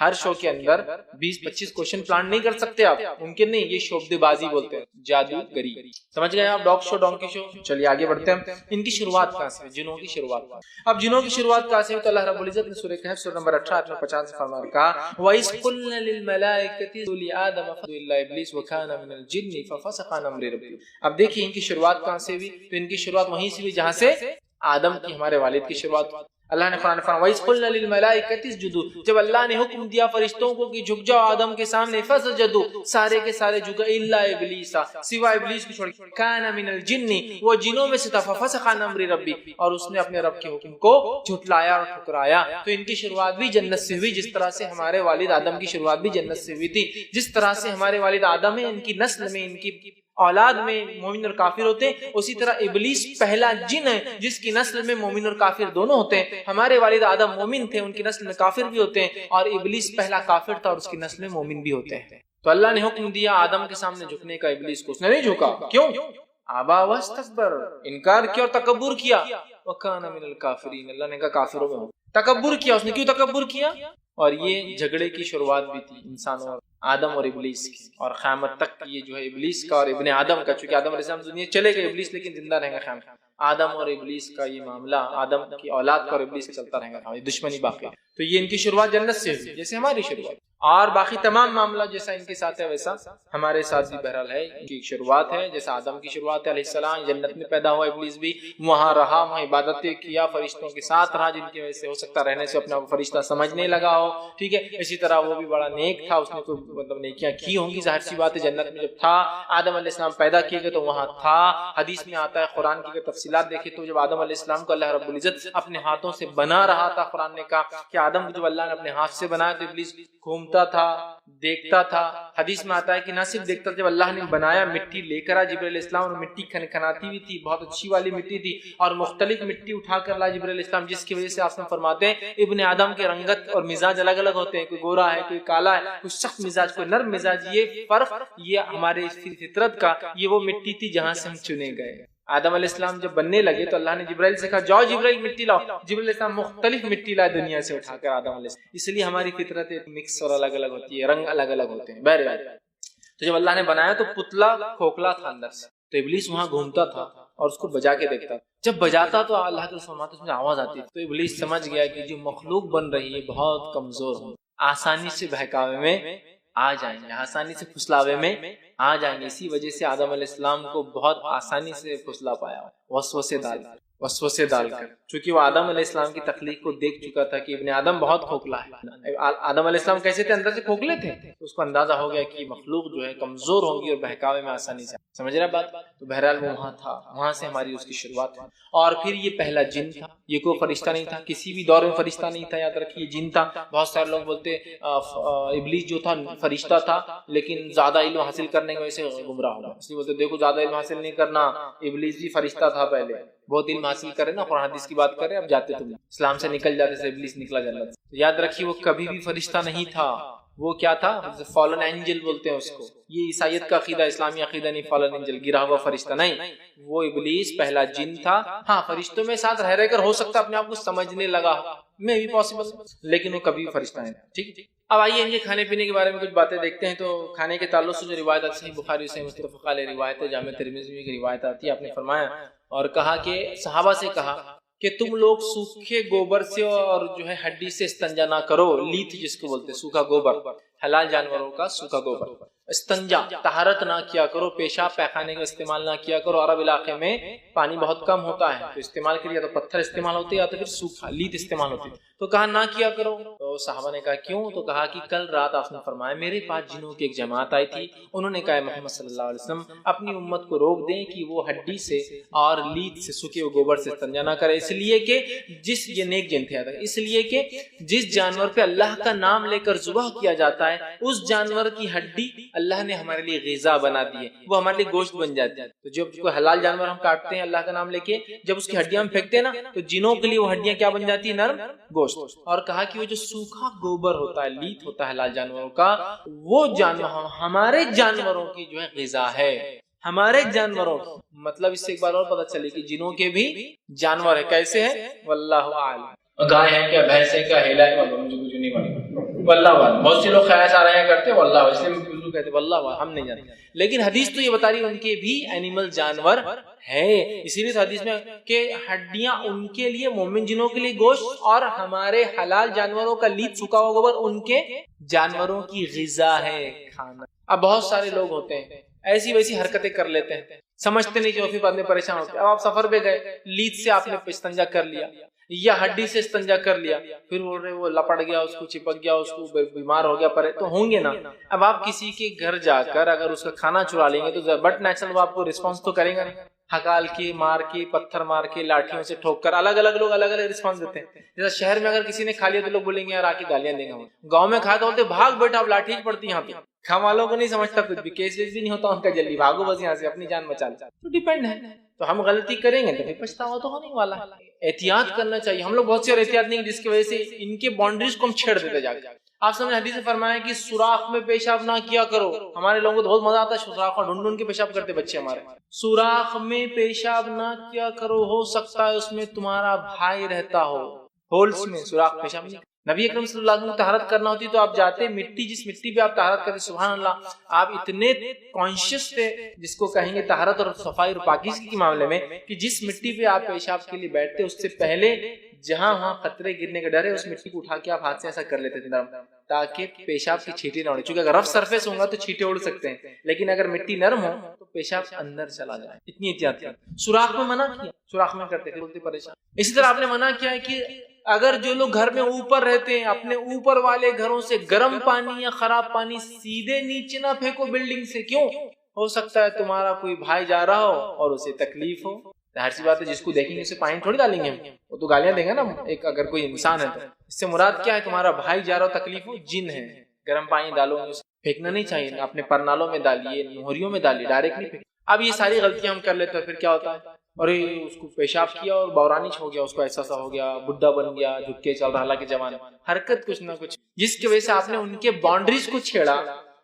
ہر شو کے اندر 20-25 کوشچن پلان نہیں کر سکتے آپ، ممکن نہیں، یہ شعبدے بازی بولتے ہیں، جادوگری۔ سمجھ گئے آپ؟ ڈاگ شو، ڈونکی شو۔ چلیے آگے بڑھتے ہیں۔ ان کی شروعات کہاں سے؟ جنوں کی شروعات۔ اب جنوں کی شروعات کہاں سے؟ تو اللہ رب العزت نے سورہ کہف سورہ نمبر 18 آیت 50 سے فرما رکھا، وَإِذْ قُلْنَا لِلْمَلَائِكَةِ اسْجُدُوا لِآدَمَ فَسَجَدُوا إِلَّا إِبْلِيسَ وَكَانَ مِنَ الْجِنِّ فَفَسَقَ عَنْ أَمْرِ رَبِّهِ۔ اب دیکھیے ان کی شروعات کہاں سے ہوئی؟ تو ان کی شروعات وہیں سے ہوئی جہاں سے آدم کی، ہمارے والد کی شروعات۔ اللہ نے قرآن فرمایا وَإِذْ قُلْنَا لِلْمَلَائِكَةِ اسْجُدُوا، جب اللہ نے حکم دیا فرشتوں کو کہ جھک جاؤ آدم کے سامنے، فَسَجَدُوا، سارے کے سارے جھکے، إِلَّا إِبْلِيسَ، سوائے ابلیس کو چھوڑ، كَانَ مِنَ الْجِنِّ، وہ جنوں میں سے تھا، فَفَسَقَ عَنْ أَمْرِ رَبِّهِ، اور اس نے اپنے رب کے حکم کو جھٹلایا اور ٹھکرایا۔ تو ان کی شروعات بھی جنت سے ہوئی، جس طرح سے ہمارے والد آدم کی شروعات بھی جنت سے ہوئی تھی۔ جس طرح سے ہمارے والد آدم ہیں، ان کی نسل میں، ان کی اولاد میں مومن اور کافر ہوتے ہیں، اسی طرح ابلیس پہلا جن ہے جس کی نسل میں مومن اور کافر دونوں ہوتے ہیں۔ ہمارے والد آدم مومن تھے، ان کی نسل میں کافر بھی ہوتے ہیں، اور ابلیس پہلا کافر تھا اور اس کی نسل میں مومن بھی ہوتے ہیں۔ تو اللہ نے حکم دیا آدم کے سامنے جھکنے کا، ابلیس کو، اس نے نہیں جھکا۔ کیوں؟ آبا واستکبر، انکار کیا اور تکبر کیا۔ وکان من الکافرین، اللہ نے کہا کافروں میں ہو، تکبر کیا۔ اس نے کیوں تکبر کیا؟ اور یہ جھگڑے کی شروعات بھی تھی انسانوں اور آدم اور ابلیس کی، اور قیامت تک یہ جو ہے ابلیس کا اور ابن آدم کا، چونکہ آدم علیہ السلام دنیا چلے گئے، ابلیس لیکن زندہ رہیں گا قیامت، آدم اور ابلیس کا یہ معاملہ، آدم کی اولاد کا اور ابلیس کا چلتا رہے گا، یہ دشمنی باقی۔ تو یہ ان کی شروعات جنت سے ہوئی جیسے ہماری شروعات، اور باقی تمام معاملہ جیسا ان کے ساتھ ہے ویسا ہمارے ساتھ بھی بہرحال ہے۔ ان کی شروعات ہے جیسا آدم کی شروعات ہے علیہ السلام، جنت میں پیدا ہوا، ابلیس بھی وہاں رہا، وہاں عبادتیں کیا، فرشتوں کے ساتھ رہا، جن کی وجہ سے ہو سکتا رہنے سے اپنا فرشتہ سمجھنے لگا ہو، ٹھیک ہے۔ اسی طرح وہ بھی بڑا نیک تھا، اس نے کوئی مطلب نیکیاں کی ہوں گی، ظاہر سی بات ہے۔ جنت میں جب تھا، آدم علیہ السلام پیدا کیے گئے تو وہاں تھا۔ حدیث میں آتا ہے، قرآن کی تفصیلات دیکھیں تو جب آدم علیہ السلام کو اللہ رب العزت اپنے ہاتھوں سے بنا رہا تھا، قرآن نے کہا کہ آدم کو جب اللہ نے اپنے ہاتھ سے بنایا تو ابلیس گھومتا تھا، دیکھتا تھا۔ حدیث میں آتا ہے کہ نہ صرف دیکھتا، جب اللہ نے بنایا مٹی لے کر آ جبرائیل علیہ السلام، اور مٹی کھنکھناتی ہوئی تھی، بہت اچھی والی مٹی تھی، اور مختلف مٹی اٹھا کر لا جبرائیل علیہ السلام، جس کی وجہ سے آپ فرماتے ہیں ابن آدم کے رنگت اور مزاج الگ الگ ہوتے ہیں، کوئی گورا ہے، کوئی کالا ہے، کوئی سخت مزاج، کوئی نرم مزاج۔ یہ فرق، یہ ہمارے فطرت کا، یہ وہ مٹی تھی جہاں سے ہم چنے گئے۔ آدم علیہ السلام جب بننے لگے تو اللہ نے جبرائیل سے کہا جاؤ جبرائیل مٹی لاؤ، جبرائیل علیہ السلام مختلف مٹی لائے دنیا سے اٹھا کر آدم علیہ السلام۔ اس لیے ہماری فطرت مکس اور الگ الگ ہوتی ہے، رنگ الگ الگ ہوتے ہیں۔ بہرحال تو جب اللہ نے بنایا تو پتلا کھوکھلا تھا اندر سے، تو ابلیس وہاں گھومتا تھا اور اس کو بجا کے دیکھتا، جب بجاتا تو اللہ کے فرماتے اس میں آواز آتی، تو ابلیس سمجھ گیا کہ جو مخلوق بن رہی ہے بہت کمزور ہے، آسانی سے بہکاوے میں آ جائیں گے، آسانی سے پھسلاوے میں آ جائیں گے۔ اسی وجہ سے آدم علیہ السلام کو بہت آسانی سے پھسلا پایا، وسوسے ڈال کر، چونکہ وہ آدم علیہ السلام کی تخلیق کو دیکھ چکا تھا کہ ابن آدم بہت کھوکھلا ہے۔ آدم علیہ السلام کیسے تھے؟ اندر سے کھوکھلے تھے، اس کو اندازہ ہو گیا کہ مخلوق جو ہے کمزور ہوگی اور بہکاوے میں آسانی سے، سمجھ رہا بات؟ تو بہرحال وہ وہاں تھا، وہاں سے ہماری اس کی شروعات ہے۔ اور پھر یہ پہلا جن تھا، یہ کوئی فرشتہ نہیں تھا، کسی بھی دور میں فرشتہ نہیں تھا، یاد رکھیے جن تھا۔ بہت سارے لوگ بولتے ابلیس جو تھا فرشتہ تھا لیکن زیادہ علم حاصل کرنے کی وجہ سے گمراہ ہوا، اس لیے بولتے دیکھو زیادہ علم حاصل نہیں کرنا، ابلیس بھی فرشتہ تھا پہلے، بہت علم حاصل کرے نا، قرآن حدیث کی بات کرے، اب جاتے تم اسلام سے نکل جاتے سے ابلیس نکلا جاتا، یاد رکھیے وہ کبھی بھی فرشتہ نہیں تھا، وہ کیا تھا؟ فالن اینجل بولتے ہیں اس کو۔ یہ عیسائیت کا عقیدہ، اسلامی عقیدہ نہیں، فالن اینجل گرا ہوا فرشتہ نہیں، وہ ابلیس پہلا جن تھا۔ ہاں فرشتوں میں ساتھ رہ کر ہو سکتا اپنے آپ کو سمجھنے لگا، میں بھی پاسبل، لیکن وہ کبھی فرشتہ نہیں، ٹھیک ہے۔ اب آئیے ان کے کھانے پینے کے بارے میں کچھ باتیں دیکھتے ہیں۔ تو کھانے کے تعلق سے جو روایت صحیح بخاری صحیح متفق علیہ روایت ہے، جامع ترمذی میں کی روایت آتی ہے، آپ نے فرمایا اور کہا کہ صحابہ سے کہا کہ تم لوگ سوکھے گوبر سے اور جو ہے ہڈی سے استنجا نہ کرو، لیت جس کو بولتے سوکھا گوبر، حلال جانوروں کا سوکھا گوبر، استنجا طہارت نہ کیا کرو، پیشاب پیخانے کا استعمال نہ کیا کرو۔ عرب علاقے میں پانی بہت کم ہوتا ہے تو استعمال کے لیے تو پتھر استعمال ہوتے یا تو پھر سوکھا لیت استعمال ہوتی، تو کہا نہ کیا کرو۔ تو صحابہ نے کہا کیوں؟ تو کہا کہ کل رات آپ نے فرمایا میرے پاس جنوں کی ایک جماعت آئی تھی، انہوں نے کہا محمد صلی اللہ علیہ وسلم اپنی امت کو روک دیں کہ وہ ہڈی سے اور لیت سے سوکھے ہوئے گوبر سے استنجا نہ کرے، اس لیے کہ یہ نیک جن تھے، اس لیے کہ جس جانور پہ اللہ کا نام لے کر ذبح کیا جاتا ہے اس جانور کی ہڈی اللہ نے ہمارے لیے غذا بنا دی ہے، وہ ہمارے لیے گوشت بن جاتی ہے۔ تو جب کوئی حلال جانور ہم کاٹتے ہیں اللہ کا نام لے کے، جب اس کی ہڈیاں ہم پھینکتے ہیں نا تو جنوں کے لیے وہ ہڈیاں کیا بن جاتی ہیں؟ نرم گوشت۔ اور کہا کہ وہ جو سوکھا گوبر ہوتا ہے، لیت ہوتا ہے حلال جانوروں کا، وہ جانور ہمارے جانوروں کی جو ہے غذا ہے، ہمارے جانوروں کی۔ مطلب اس سے ایک بار اور پتہ چلے کہ جنوں کے بھی جانور ہے، کیسے ہیں؟ واللہ اعلم۔ گائے ہے کیا، بھینس ہے کیا، ہیلا ہے کیا، مجھے کچھ نہیں معلوم۔ واللہ عالم. بہت سے لوگ خیال آ رہے کرتے واللہ، اس لیے بالکل کہتے واللہ عالم، ہم نہیں جانتے. لیکن حدیث تو یہ بتا رہی ہے ان کے بھی اینیمل جانور ہے. اسی لیے حدیث میں کہ ہڈیاں ان کے لیے، مومن جنوں کے لیے گوشت، اور ہمارے حلال جانوروں کا لیت سکا ہوا گوبر ان کے جانوروں کی غذا ہے، کھانا. اب بہت سارے لوگ ہوتے ہیں ایسی ویسی حرکتیں کر لیتے ہیں، سمجھتے نہیں کہ پھر بعد میں پریشان ہوتے. اب آپ سفر پہ گئے، لیت سے آپ نے استنجا کر لیا یا ہڈی سے استنجا کر لیا، پھر بول رہے وہ لپٹ گیا، اس کو چپک گیا، اس کو بیمار ہو گیا، پرے تو ہوں گے نا. اب آپ کسی کے گھر جا کر اگر اس کا کھانا چرا لیں گے تو بٹ نیچرل وہ آپ کو رسپانس تو کریں گا نہیں. ہکال کے، مار کے، پتھر مار کے، لاٹھیوں سے ٹھوک کر، الگ الگ لوگ الگ الگ رسپانس دیتے ہیں. جیسا شہر میں اگر کسی نے کھا لیا تو لوگ بولیں گے یار آ کے گالیاں دیں گے. گاؤں میں کھایا تو بولتے بھاگ بیٹا، اب لاٹھی پڑتی یہاں پہ. کھانے والوں کو نہیں سمجھتا کچھ بھی، کیس ویس بھی نہیں ہوتا ان کا، جلدی بھاگو بس یہاں سے، اپنی جان بچا لو. تو ڈیپینڈ ہے. تو ہم غلطی کریں گے تو پھر پچھتاوا تو ہونے والا ہے. احتیاط کرنا چاہیے. ہم لوگ بہت سی اور احتیاط نہیں، جس کی وجہ سے ان کے باؤنڈریز کو ہم چھیڑ دیتے جا کے. آپ سب نے حدیث میں فرمایا کہ سوراخ میں پیشاب نہ کیا کرو. ہمارے لوگوں کو بہت مزہ آتا ہے سوراخ میں ڈھونڈ ڈھونڈ کے پیشاب کرتے بچے ہمارے. سوراخ میں پیشاب نہ کیا کرو، ہو سکتا ہے اس میں تمہارا بھائی رہتا ہو. ہولس میں سوراخ پیشاب نہیں. نبی اکرم صلی اللہ علیہ وسلم کو طہارت کرنا ہوتی تو آپ جاتے مٹی، جس مٹی پہ آپ طہارت کرتے، سبحان اللہ، آپ اتنے کانشیس تھے جس کو کہیں گے طہارت اور صفائی اور پاکیزگی کے معاملے میں، کہ جس مٹی پہ آپ پیشاب کے لیے بیٹھتے اس سے پہلے جہاں وہاں قطرے گرنے کا ڈر ہے، اس مٹی کو اٹھا کے آپ ہاتھ سے ایسا کر لیتے تھے نرم، تاکہ پیشاب کی چھینٹے نہ اڑے. چونکہ اگر رف سرفیس ہوگا تو چھینٹے اڑ سکتے ہیں، لیکن اگر مٹی نرم ہو تو پیشاب اندر چلا جائے. اتنی احتیاط کیا. سوراخ میں منع کیا، سوراخ میں کرتے تھے، بولتے پریشان. اسی طرح آپ نے منع کیا ہے کہ اگر جو لوگ گھر میں اوپر رہتے ہیں، اپنے اوپر والے گھروں سے گرم پانی یا خراب پانی سیدھے نیچے نہ پھینکو بلڈنگ سے. کیوں؟ ہو سکتا ہے تمہارا کوئی بھائی جا رہا ہو اور اسے تکلیف ہو. ظاہر سی بات ہے، جس کو دیکھیں گے اسے پانی تھوڑی ڈالیں گے، وہ تو گالیاں دیں گے نا. ایک اگر کوئی انسان ہے تو اس سے مراد کیا ہے؟ تمہارا بھائی جا رہا ہو، تکلیف ہو، جن ہے، گرم پانی ڈالو گے، پھینکنا نہیں چاہیے. اپنے پرنالوں میں ڈالیے، نہریوں میں ڈالیے، ڈائریکٹ نہیں پھینک. اب یہ ساری غلطیاں ہم کر لیتے ہیں، پھر کیا ہوتا ہے؟ اور اس کو پیشاب کیا اور بورانچ ہو گیا، اس کو ایسا سا ہو گیا، بڈھا بن گیا، جھک کے چل رہا، حالانکہ جوان حرکت کچھ نہ کچھ، جس کی وجہ سے آپ نے ان کے باؤنڈریز کو چھیڑا،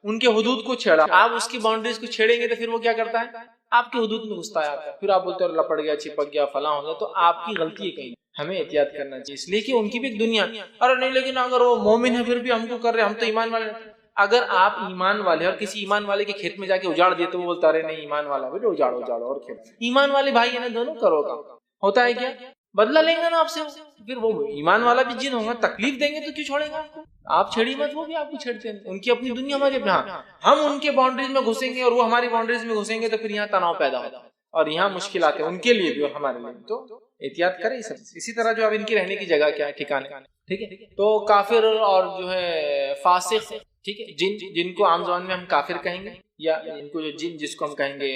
ان کے حدود کو چھیڑا. آپ اس کی باؤنڈریز کو چھیڑیں گے تو پھر وہ کیا کرتا ہے؟ آپ کے حدود میں گھستا ہے. پھر آپ بولتے ہیں لپٹ گیا، چپک گیا، فلاں ہو گیا. تو آپ کی غلطی ہے کہیں. ہمیں احتیاط کرنا چاہیے، اس لیے کہ ان کی بھی ایک دنیا. ارے نہیں، لیکن اگر وہ مومن ہے پھر بھی ہم کو کر رہے، ہم تو ایمان والے. اگر آپ ایمان والے اور کسی ایمان والے کے کھیت میں جا کے اجاڑ دیے تو وہ بولتا رہے نہیں ایمان والا، بیٹے اجاڑو اجاڑو اور کھیت. ایمان والے بھائی ہیں نا، دونوں کرو گا. ہوتا ہے کیا؟ بدلہ لیں گے نا آپ سے. پھر وہ ایمان والا بھی جن ہوگا، تکلیف دیں گے تو کیوں چھوڑیں گے آپ کو؟ آپ چھیڑی مت، وہ بھی آپ کو چھیڑتے ہیں. ان کی اپنی دنیا، ہماری اپنا. ہم ان کے باؤنڈریز میں گھسیں گے اور وہ ہماری باؤنڈریز میں گھسیں گے تو پھر یہاں تناؤ پیدا ہوتا ہے اور یہاں مشکلات ہیں ان کے لیے بھی اور ہمارے لیے. تو احتیاط کریں سب. اسی طرح جو اب ان کی رہنے کی جگہ کیا ہے، ٹھکانے. ٹھیک ہے. تو کافر اور جو ہے فاسق، ٹھیک ہے، جن کو عام زبان میں ہم کافر کہیں گے، یا ان کو جو جن جس کو ہم کہیں گے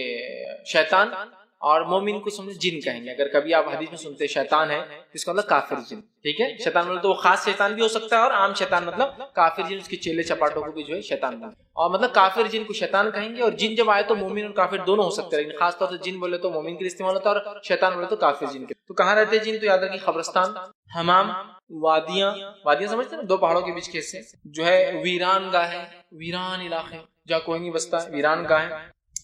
شیطان، اور مومن کو سمجھے جن کہیں گے. اگر کبھی آپ حدیث میں سنتے شیطان ہے جس کا مطلب کافر جن. ٹھیک ہے. شیطان مطلب تو وہ خاص شیطان بھی ہو سکتا ہے، اور عام شیطان مطلب کافر جن، اس کے چیلے چپاٹوں کو بھی جو ہے شیطان بولتے ہیں. اور مطلب کافر جن کو شیطان کہیں گے. اور جن جب آئے تو مومن اور کافر دونوں ہو سکتے ہیں، لیکن خاص طور سے جن بولے تو مومن کے لیے استعمال ہوتا ہے اور شیطان بولے تو کافر جن کے. تو کہاں رہتے ہیں جن؟ تو یاد رکھیے قبرستان، حمام، وادیاں. وادیاں سمجھتے ہیں نا، دو پہاڑوں کے بیچ کے حصے، جو ہے ویران گاہیں، ویران علاقے جہاں کوئی نہیں بستا ہے، ویران گاہیں.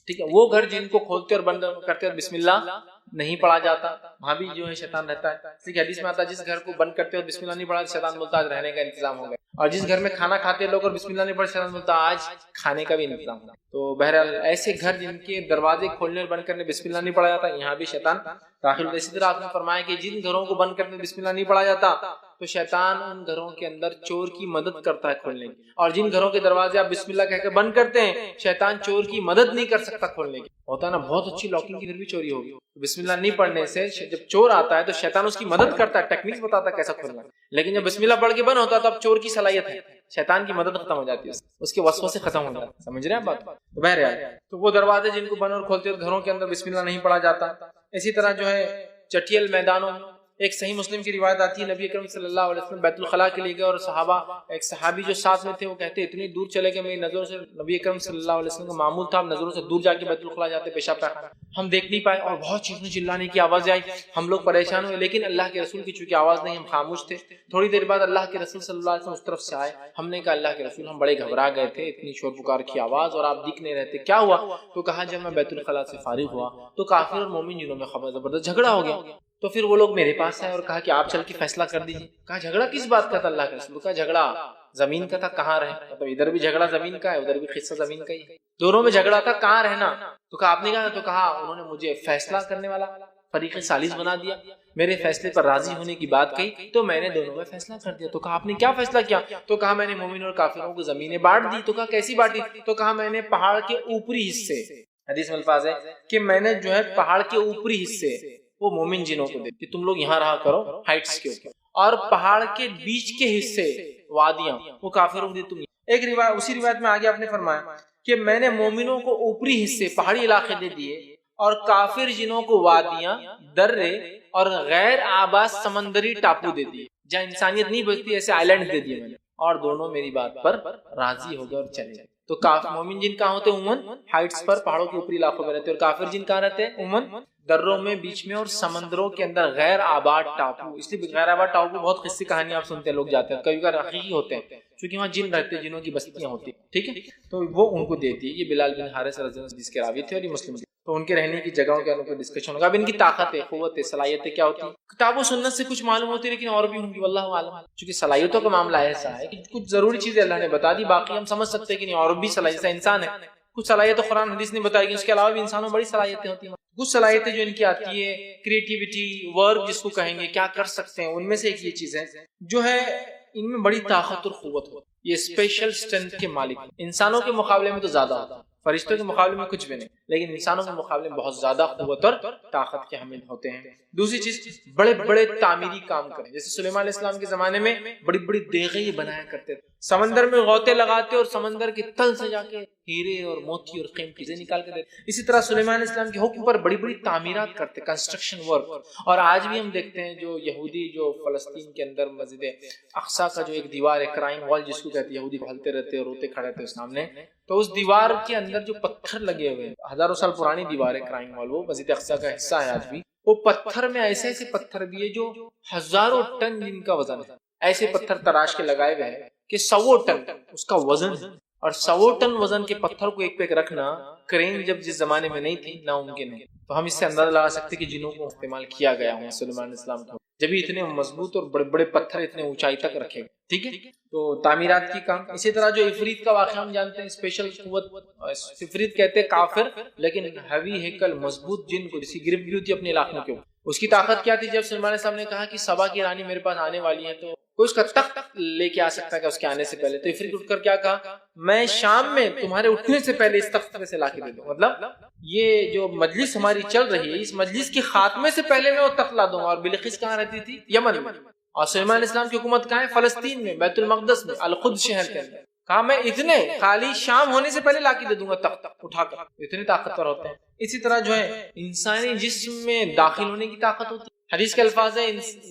ٹھیک ہے. وہ گھر جن کو کھولتے اور بند کرتے اور بسم اللہ نہیں پڑھا جاتا، وہاں بھی جو ہے شیطان رہتا ہے. ٹھیک ہے. حدیث میں آتا ہے جس گھر کو بند کرتے اور بسم اللہ نہیں پڑھا، شیطان بولتا ہے رہنے کا انتظام ہو گیا. اور جس گھر میں کھانا کھاتے لوگ اور بسم اللہ نہیں پڑھا، شیطان بولتا ہے آج کھانے کا بھی انتظام ہوگا. تو بہرحال ایسے گھر جن کے دروازے کھولنے اور بند کرنے بسم اللہ نہیں پڑھا جاتا، یہاں بھی شیطان داخل. اسی طرح آپ نے فرمایا کہ جن گھروں کو بند کرنے بسم اللہ نہیں پڑھا جاتا تو شیطان ان گھروں کے اندر چور کی مدد کرتا ہے کھولنے کی. اور جن گھروں کے دروازے آپ بسم اللہ کہہ کے بند کرتے ہیں، شیطان چور کی مدد نہیں کر سکتا کھولنے کی. ہوتا ہے نا بہت اچھی لاکنگ کی پھر بھی چوری ہوگی. بسم اللہ نہیں پڑھنے سے جب چور آتا ہے تو شیطان اس کی مدد کرتا ہے، ٹیکنیکس بتاتا ہے کیسا کھولنا. لیکن جب بسم اللہ پڑھ کے بند ہوتا ہے تو اب چور کی صلاحیت ہے، شیطان کی مدد ختم ہو جاتی ہے، اس کے وسوسے ختم ہو جاتے ہیں. سمجھ رہے ہیں بات؟ تو بہرحال تو وہ دروازے جن کو بند اور کھولتے اور گھروں کے اندر بسم اللہ نہیں پڑھا جاتا. اسی طرح جو ہے چٹیل میدانوں میں، ایک صحیح مسلم کی روایت آتی ہے، نبی اکرم صلی اللہ علیہ وسلم بیت الخلاء کے لیے گئے اور ایک صحابی جو ساتھ میں تھے وہ کہتے اتنی دور چلے کہ میری نظروں سے، نبی اکرم صلی اللہ علیہ وسلم کا معمول تھا نظروں سے دور جا کے بیت الخلاء جاتے پیشاب پاخانہ، ہم دیکھ نہیں پائے اور بہت چیخنے چلانے کی آوازیں آئی، ہم لوگ پریشان ہوئے. لیکن اللہ کے رسول کی چونکہ آواز نہیں، ہم خاموش تھے. تھوڑی دیر بعد اللہ کے رسول صلی اللہ علیہ وسلم اس طرف سے آئے. ہم نے کہا اللہ کے رسول ہم بڑے گھبرا گئے تھے، اتنی شور پکار کی آواز اور آپ دکھ نہیں رہتے، کیا ہوا؟ تو کہا جب میں بیت الخلاء سے فارغ ہوا تو کافر اور مومن جنوں میں خبر زبردست جھگڑا ہو گیا. تو پھر وہ لوگ میرے پاس آئے اور کہا کہ آپ چل کے فیصلہ کر دیجیے. کہا جھگڑا کس بات کا تھا اللہ کے رسول؟ کہا جھگڑا زمین کا تھا, کہاں رہے, مطلب ادھر بھی جھگڑا زمین کا ہے, ادھر بھی قصہ زمین کا ہی ہے, دونوں میں جھگڑا تھا, کہاں رہنا. تو کہا آپ نے کہا, تو کہا انہوں نے مجھے فیصلہ کرنے والا فریق ثالث بنا دیا, میرے فیصلے پر راضی ہونے کی بات کہی تو میں نے دونوں میں فیصلہ کر دیا. تو کہا آپ نے کیا فیصلہ کیا؟ تو کہا میں نے مومن اور کافروں کو زمینیں بانٹ دی. تو کہا کیسی بانٹی؟ تو کہا میں نے پہاڑ کے اوپری حصے, حدیث میں الفاظ ہے کہ میں نے جو ہے پہاڑ کے اوپری حصے وہ مومن جنوں کو دے کہ تم لوگ یہاں رہا کرو ہائٹس کے اوپر, اور پہاڑ کے بیچ کے حصے وادیاں وہ کافروں کو دے تم. ایک روایت, اسی روایت میں آگے آپ نے فرمایا کہ میں نے مومنوں کو اوپری حصے پہاڑی علاقے دے دیے اور کافر جنوں کو وادیاں, درے اور غیر آباد سمندری ٹاپو دے دیے جہاں انسانیت نہیں بچتی, ایسے آئی لینڈ دے دیے میں نے, اور دونوں میری بات پر راضی ہو گئے اور چلے گئے. تو مومن جن کہاں ہوتے عموماً ہائٹس پر پہاڑوں کے اوپری علاقوں میں رہتے, اور کافر جن کہاں رہتے ہیں عموماً دروں میں بیچ میں اور سمندروں کے اندر غیر آباد ٹاپو. اس لیے غیر آباد ٹاپو بہت قصے کہانی آپ سنتے ہیں, لوگ جاتے ہیں, کبھی کبھار حقیقی ہوتے ہیں کیونکہ وہاں جن رہتے ہیں, جنوں کی بستیاں ہوتی ہیں, ٹھیک ہے, تو وہ ان کو دیتی ہے. یہ بلال بن حارث رضی اللہ عنہ جس کے راوی تھے اور یہ مسلم, تو ان کے رہنے کی جگہوں کے اوپر ڈسکشن ہوگا. اب ان کی طاقتیں, قوتیں, صلاحیتیں کیا ہوتی ہیں, کتاب و سنت سے کچھ معلوم ہوتی ہے لیکن اور بھی ہوں گی, واللہ اعلم. چونکہ صلاحیتوں کا معاملہ ایسا ہے کہ کچھ ضروری چیزیں اللہ نے بتا دی, باقی ہم سمجھ سکتے ہیں کہ نہیں, اور بھی صلاحیت انسان ہے, کچھ صلاحیت قرآن حدیث نے بتائی گی, اس کے علاوہ بھی انسانوں بڑی صلاحیتیں ہوتی ہیں. کچھ صلاحیتیں جو ان کی آتی ہے, کریٹیوٹی, ورک جس کو کہیں گے, کیا کر سکتے ہیں, ان میں سے ایک یہ چیز ہے جو ہے ان میں بڑی طاقت اور قوت ہوتی ہے. یہ اسپیشل اسٹرینتھ کے مالک ہیں, انسانوں کے مقابلے میں تو زیادہ ہوتا ہے, فرشتوں کے مقابلے میں کچھ بھی نہیں, لیکن انسانوں کے مقابلے میں بہت زیادہ قوت اور طاقت کے حامل ہوتے ہیں. دوسری چیز, بڑے بڑے تعمیری کام کریں, جیسے سلیمان علیہ السلام کے زمانے میں بڑی بڑی دیگیں بنایا کرتے تھے, سمندر میں غوطے لگاتے اور سمندر کے تل سے جا کے ہیرے اور موتی اور قیمتی چیزیں نکال کے دیتے. اسی طرح سلیمان علیہ السلام کے حکم پر بڑی بڑی تعمیرات کرتے, کنسٹرکشن ورک. اور آج بھی ہم دیکھتے ہیں جو یہودی جو فلسطین کے اندر مسجد اقصی کا جو ایک دیوار ہے, کرائم وال جس کو کہتے ہیں, یہودی ہلتے رہتے اور روتے کھڑے رہتے اس سامنے, تو اس دیوار کے اندر جو پتھر لگے ہوئے, ہزاروں سال پرانی دیوار ہے کرائم وال, وہ مسجد اقصی کا حصہ ہے آج بھی. وہ پتھر میں ایسے ایسے پتھر بھی ہے جو ہزاروں ٹن جن کا وزن ہے, ایسے پتھر تراش کے لگائے ہوئے ہیں کہ 100 ٹن اس کا وزن ہے, اور 100 ٹن وزن کے پتھر کو ایک پہ ایک رکھنا, کرین جب جس زمانے میں نہیں تھی, ناممکن ہے. تو ہم اس سے اندازہ لگا سکتے کہ جنوں کو استعمال کیا گیا ہوں سلیمان علیہ السلام کو, جب اتنے مضبوط اور بڑے بڑے پتھر اتنے اونچائی تک رکھے گئے, ٹھیک ہے. تو تعمیرات کی کام. اسی طرح جو عفریت کا واقعہ ہم جانتے ہیں, اسپیشل قوت, عفریت کہتے ہیں کافر لیکن ہیوی ہیکل مضبوط جن کو جیسی گرفت بھی ہوتی ہے اپنے علاقوں کے اوپر. اس کی طاقت کیا تھی؟ جب سلیمان علیہ السلام نے کہا کہ سبا کی رانی میرے پاس آنے والی ہے تو کوئی اس کا تخت لے کے آ سکتا ہے کہ اس کے آنے سے پہلے, تو عفریت اٹھ کر کیا کہا, میں شام میں تمہارے اٹھنے سے پہلے اس تخت میں سے لا کے دے دوں, مطلب یہ جو مجلس ہماری چل رہی ہے اس مجلس کے خاتمے سے پہلے میں وہ تخت لا دوں گا. اور بلقیس کہاں رہتی تھی؟ یمن میں, اور سلیمان علیہ السلام کی حکومت کہاں ہے؟ فلسطین میں, بیت المقدس میں, القدس شہر کے اندر. کہا میں اتنے خالی شام ہونے سے پہلے لا کے دے دوں گا تخت اٹھا کر, اتنے طاقتور ہوتے ہیں. اسی طرح جو ہے انسانی جسم میں داخل ہونے کی طاقت ہوتی ہے. حدیث کے الفاظ ہے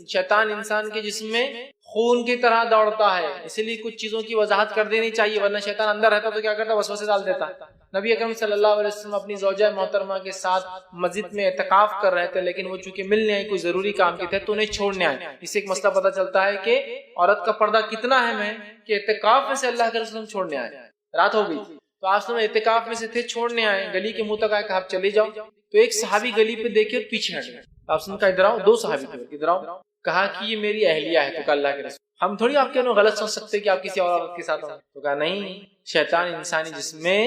شیطان انسان کے جسم میں خون کی طرح دوڑتا ہے, اسی لیے کچھ چیزوں کی وضاحت کر دینی چاہیے, ورنہ شیطان اندر رہتا تو کیا کرتا, وسوسے ڈال دیتا. نبی اکرم صلی اللہ علیہ وسلم اپنی زوجہ محترمہ کے ساتھ مسجد میں اعتکاف کر رہے تھے, لیکن وہ چونکہ ملنے آئی کوئی ضروری کام کے تھے تو انہیں چھوڑنے آئے. اس سے ایک مسئلہ پتہ چلتا ہے کہ عورت کا پردہ کتنا اہم ہے کہ اعتکاف میں سے اللہ کے رسول چھوڑنے آئے, رات ہو گئی تو آپ سب اعتکاف میں سے تھے, چھوڑنے آئے, گلی کے منہ تک آئے کہ آپ چلے جاؤ, تو ایک صحابی گلی پہ دیکھے پیچھے ہٹ گئے. آپ سن کا ادھر آؤ, 2 صحابی تھے, ادھر آؤ. کہا کہ یہ میری اہلیہ ہے. تو کہا اللہ کے رسول ہم تھوڑی آپ کے انہوں غلط سوچ سکتے کہ آپ کسی اور عورت کے ساتھ ہوں. تو کہا نہیں, شیطان انسانی جسم میں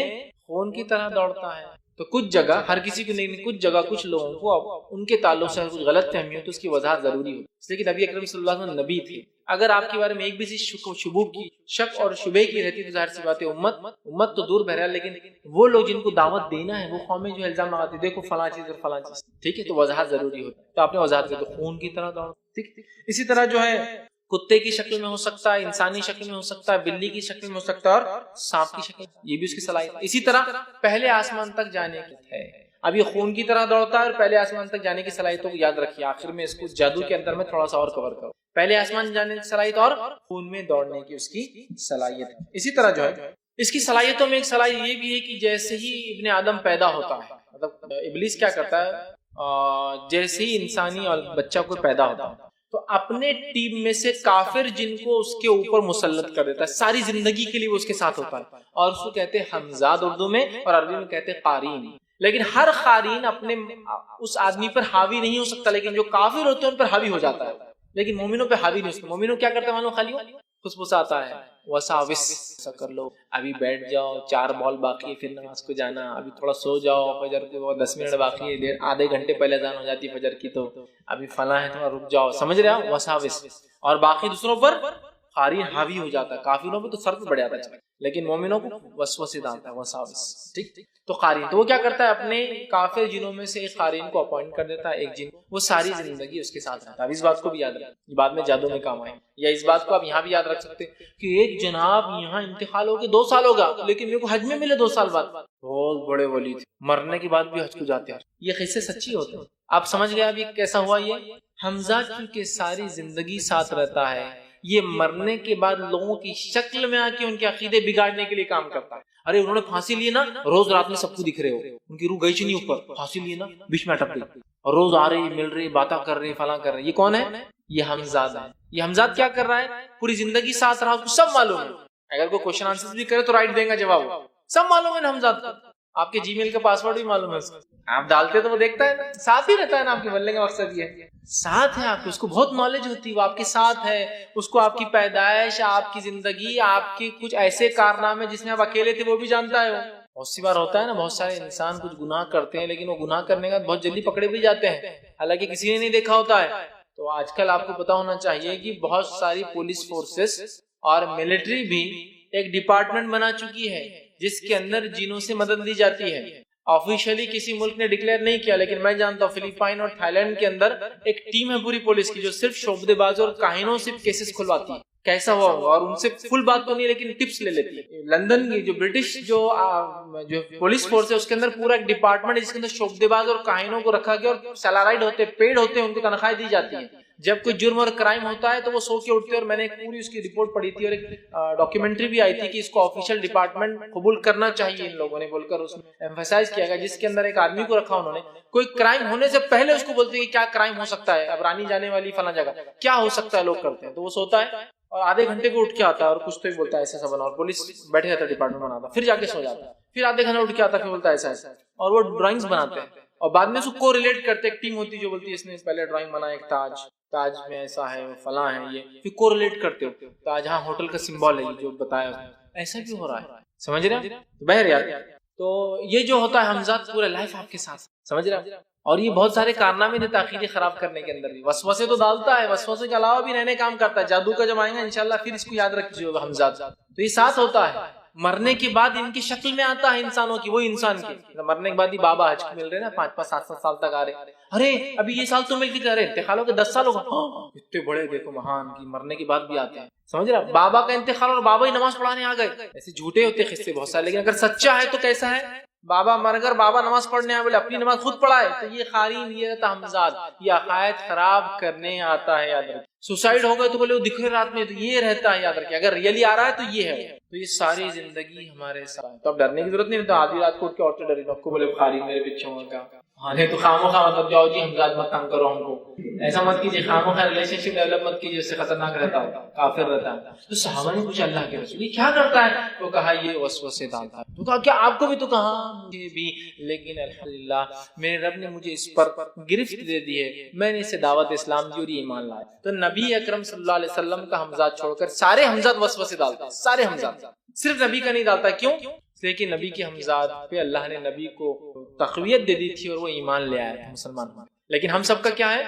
خون کی طرح دوڑتا ہے. تو کچھ جگہ ہر کسی کو نہیں, کچھ جگہ کچھ لوگوں کو ان کے تعلق سے کچھ غلط فہمی ہو تو اس کی وضاحت ضروری ہو, اس لیے کہ نبی اکرم صلی اللہ علیہ وسلم نبی تھے. اگر آپ کے بارے میں ایک بھی چیز شک اور شبہ کی رہتی تو ظاہر سی بات ہے امت تو دور بہرحال, لیکن وہ لوگ جن کو دعوت دینا ہے وہ قومیں جو الزام لگاتی دیکھو فلاں چیز اور فلاں چیز, ٹھیک ہے, تو وضاحت ضروری ہوتی. تو آپ نے وضاحت کی تو خون کی طرح دوڑ, ٹھیک. اسی طرح جو ہے کتے کی شکل میں ہو سکتا ہے, انسانی شکل میں ہو سکتا ہے, بلی کی شکل میں ہو سکتا ہے, اور سانپ کی شکل, یہ بھی اس کی صلاحیت. اسی طرح پہلے آسمان تک جانے کی ہے. اب یہ خون کی طرح دوڑتا ہے اور پہلے آسمان تک جانے کی صلاحیتوں کو یاد رکھیے. آخر میں اس کو جادو کے اندر میں تھوڑا سا اور کور کرو. پہلے آسمان جانے کی صلاحیت اور خون میں دوڑنے کی اس کی صلاحیت. اسی طرح جو ہے اس کی صلاحیتوں میں ایک صلاحیت یہ بھی ہے کہ جیسے ہی ابن آدم پیدا ہوتا ہے, مطلب ابلیس کیا کرتا ہے, جیسے ہی انسانی اور بچہ کو پیدا ہوتا ہے تو اپنے ٹیم میں سے کافر جن کو اس کے اوپر مسلط کر دیتا ہے, ساری زندگی کے لیے وہ اس کے ساتھ ہوتا ہے, اور اس کو کہتے ہیں حمزاد اردو میں, اور عربی میں کہتے ہیں قارین. لیکن ہر قارئ اپنے اس آدمی پر حاوی نہیں ہو سکتا، لیکن جو کافر ہوتے ہیں ان پر حاوی ہو جاتا ہے، لیکن مومنوں پہ حاوی نہیں ہو سکتا۔ مومنوں کیا کرتے ہیں معلوم خالی خوشبوس آتا ہے، وساوس ایسا کر لو، ابھی بیٹھ جاؤ، 4 بال باقی ہے پھر نماز کو جانا، ابھی تھوڑا سو جاؤ، فجر کے 10 منٹ باقی ہے، آدھے گھنٹے پہلے اذان ہو جاتی ہے فجر کی، تو ابھی فلاں ہے تھوڑا رک جاؤ، سمجھ رہے ہو؟ وساوس، اور باقی دوسروں پر قاری حاوی ہو جاتا ہے، کافروں پہ تو سر پہ بڑھ جاتا ہے، لیکن مومنوں کو وسوسے ڈالتا ہے، وساوس، ٹھیک۔ تو قاری تو وہ کیا کرتا ہے، اپنے کافر جنوں میں سے ایک قارئ کو اپوائنٹ کر دیتا ہے، ایک جن، وہ ساری زندگی اس کے ساتھ رہتا ہے۔ اب اس بات کو بھی یاد رکھیں، یہ بعد میں جادو میں کام آئے، یا اس بات کو آپ یہاں بھی یاد رکھ سکتے ہیں کہ ایک جناب یہاں انتقال ہو کے 2 سال ہوگا، لیکن میرے کو حج میں ملے 2 سال بعد، بہت بڑے ولی تھے، مرنے کے بعد بھی حج کو جاتے ہیں۔ یہ قصے سچی ہوتے ہیں۔ آپ سمجھ گئے اب یہ کیسا ہوا؟ یہ حمزہ کیونکہ ساری زندگی ساتھ رہتا ہے، یہ مرنے کے بعد لوگوں کی شکل میں آ کے ان کے عقیدے بگاڑنے کے لیے کام کرتا ہے۔ ارے انہوں نے پھانسی لی نا، روز رات میں سب کو دکھ رہے ہو، ان کی روح گئی چ نہیں اوپر، پھانسی لی نا بیچ میں اٹک گئی، اور روز آ رہی مل رہی باتیں کر رہی فلاں کر رہی۔ یہ کون ہے؟ یہ حمزاد ہے۔ یہ حمزاد کیا کر رہا ہے؟ پوری زندگی ساتھ رہا، اس کو سب معلوم ہے، اگر کوئی کوشچن آنسر بھی کرے تو رائٹ دیں گا جواب، سب معلوم ہے نا حمزاد کو۔ آپ کے جی میل کا پاسورڈ بھی معلوم ہے اس کو، آپ ڈالتے تو وہ دیکھتا ہے نا، ساتھ ہی رہتا ہے نا آپ کے، بولنے کا مقصد یہ ہے ساتھ ہے آپ کے، اس کو بہت نالج ہوتی ہے، وہ آپ کے ساتھ ہے، اس کو آپ کی پیدائش، آپ کی زندگی، آپ کے کچھ ایسے کارنامے جس میں آپ اکیلے تھے وہ بھی جانتا ہے۔ بہت سی بار ہوتا ہے نا، بہت سارے انسان کچھ گناہ کرتے ہیں، لیکن وہ گناہ کرنے کا بہت جلدی پکڑے بھی جاتے ہیں، حالانکہ کسی نے نہیں دیکھا ہوتا ہے۔ تو آج کل آپ کو پتا ہونا چاہیے کہ بہت ساری پولیس فورسز اور ملٹری بھی ایک ڈپارٹمنٹ بنا چکی ہے جس کے اندر جنوں سے مدد لی جاتی ہے۔ آفیشلی کسی ملک نے ڈکلیئر نہیں کیا، لیکن میں جانتا ہوں فلپائن اور تھائی لینڈ کے اندر ایک ٹیم ہے پوری پولیس کی جو صرف شعبدے بازوں اور کاہنوں سے کیسز کھلواتی ہے۔ کیسا ہوا ہوگا، اور ان سے فل بات تو نہیں لیکن ٹپس لے لیتی ہے۔ لندن کی جو برٹش جو پولیس فورس ہے اس کے اندر پورا ایک ڈپارٹمنٹ ہے جس کے اندر شعبدے باز اور کاہنوں کو رکھا گیا، اور سیلرائڈ ہوتے، پیڈ ہوتے ہیں، ان کو تنخواہیں دی جاتی ہیں۔ جب کوئی جرم اور کرائم ہوتا ہے تو وہ سو کے اٹھتے ہیں، اور میں نے ایک پوری اس کی رپورٹ پڑھی تھی، اور ایک ڈاکیومنٹری بھی آئی تھی کہ اس کو آفیشیل ڈپارٹمنٹ قبول کرنا چاہیے ان لوگوں نے، بول کر اس میں ایمفسائز کیا گیا، جس کے اندر ایک آدمی کو رکھا انہوں نے، کوئی کرائم ہونے سے پہلے اس کو بولتے ہیں کہ کیا کرائم ہو سکتا ہے، اب رانی جانے والی فلاں جگہ کیا ہو سکتا ہے، لوگ کرتے ہیں، تو وہ سوتا ہے اور آدھے گھنٹے کو اٹھ کے آتا ہے، اور کچھ تو بولتا ہے ایسا بنا، اور پولیس بیٹھے رہتا ہے ڈپارٹمنٹ بناتا، پھر جا کے سو جاتا ہے، پھر آدھے گھنٹے اٹھ کے آتا ہے، پھر بولتا ہے ایسا ایسا، اور وہ ڈرائنگز بناتے ہیں، اور بعد میں اس کو ریلیٹ کرتے، ایک ٹیم ہوتی ہے جو بولتی ہے اس نے پہلے ڈرائنگ بنایا ایک تاج میں ایسا ہے، فلاں ہے، یہ پھر کو ریلیٹ کرتے ہو، تاج ہاں ہوٹل کا سمبل ہے یہ جو بتایا، ایسا بھی ہو رہا ہے، سمجھ رہے ہیں؟ بہرحال تو یہ جو ہوتا ہے حمزات پورے لائف آپ کے ساتھ، سمجھ رہے ہیں؟ اور یہ بہت سارے کارنامے دیتا عقیدے خراب کرنے کے اندر بھی، وسوسے تو ڈالتا ہے، وسوسے کے علاوہ بھی نئے نئے کام کرتا ہے، جادو کا جب آئیں گا انشاءاللہ پھر اس کو یاد رکھیے گا حمزات۔ تو یہ ساتھ ہوتا ہے، مرنے کے بعد ان کی شکل میں آتا ہے انسانوں کی، وہ انسان کی، مرنے کے بعد ہی بابا حج کو مل رہے نا، 5 7 سال تک آ رہے، ارے ابھی یہ سال تو مل کے جا رہے، انتقال ہو کے 10 سال ہوگا، اتنے بڑے دیکھو مہان کی مرنے کے بعد بھی آتے ہیں، سمجھ رہا؟ بابا کا انتقال اور بابا ہی نماز پڑھانے آ گئے، ایسے جھوٹے ہوتے قصے بہت سارے، لیکن اگر سچا ہے تو کیسا ہے؟ بابا مر کر بابا نماز پڑھنے آئے، بولے اپنی نماز خود پڑھائے، تو یہ قارئ یہ رہتا حمزاد، یہ عقائد خراب کرنے آتا ہے، یاد رکھیں۔ سوسائڈ ہو گئے تو بولے وہ دکھ رہے رات میں، تو یہ رہتا ہے، یاد رکھیں، اگر ریئلی آ رہا ہے تو یہ ہے، تو یہ ساری زندگی ہمارے ساتھ، تو اب ڈرنے کی ضرورت نہیں، تو آدھی رات کو اٹھ کے عورتیں ڈری، آپ کو بولے قاری میرے پیچھے ہوں کا، ہاں نہیں تو خاموخواہ مطلب جاؤ جی حمزاد مت تنگ کرو ہم کو، ایسا مت کیجیے، خاموخواہ ریلیشن شپ ڈیولپ مت کیجیے، اس سے خطرناک رہتا ہے، کافر رہتا ہے۔ تو صحابہ نے پوچھا اللہ کے رسول یہ کیا کرتا ہے؟ تو کہا یہ وسوسے ڈالتا ہے۔ تو کہا کیا آپ کو بھی؟ تو کہا مجھے بھی، لیکن الحمدللہ میرے رب نے مجھے اس پر گرفت دے دی ہے، میں نے اسے دعوت اسلام دی اور یہ ایمان لایا۔ تو نبی اکرم صلی اللہ علیہ وسلم کا حمزات چھوڑ کر سارے حمزات وسوسے ڈالتے ہیں، سارے حمزات، صرف نبی کا نہیں ڈالتا، کیوں؟ لیکن نبی کے حمزات پہ اللہ نے نبی کو تقویت دے دی تھی اور وہ ایمان لے آیا تھا، مسلمان ہوا، لیکن ہم سب کا کیا ہے؟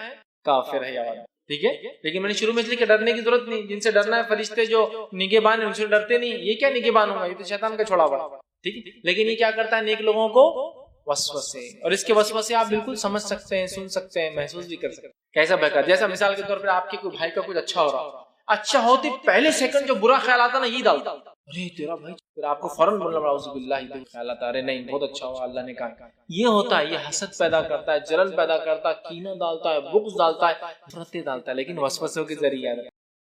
کافر ہے، یاد، ٹھیک ہے؟ لیکن میں نے شروع میں اس لیے کہ ڈرنے کی ضرورت نہیں، جن سے ڈرنا ہے فرشتے جو نگہبان ہیں ان سے ڈرتے نہیں، یہ کیا نگہبان ہوگا، یہ تو شیطان کا چھوڑا ہوا، ٹھیک ہے؟ لیکن یہ کیا کرتا ہے؟ نیک لوگوں کو وسوسے، اور اس کے وسوسے آپ بالکل سمجھ سکتے ہیں، سن سکتے ہیں، محسوس بھی کر سکتے ہیں، کیسا بہکا، جیسا مثال کے طور پر آپ کے کوئی بھائی کا کچھ اچھا ہو رہا، اچھا ہوتی پہلے سیکنڈ جو برا خیال آتا نا یہ ڈالتا، ارے تیرا بھائی، پھر آپ کو فوراً بولنا پڑا اعوذ باللہ، یہ خیال آتا، ارے نہیں بہت اچھا ہوا اللہ نے کہا، یہ ہوتا ہے، یہ حسد پیدا کرتا ہے، جلن پیدا کرتا ہے، کینہ ڈالتا ہے، بغض ڈالتا ہے، نفرتیں ڈالتا ہے، لیکن وسوسوں کے ذریعے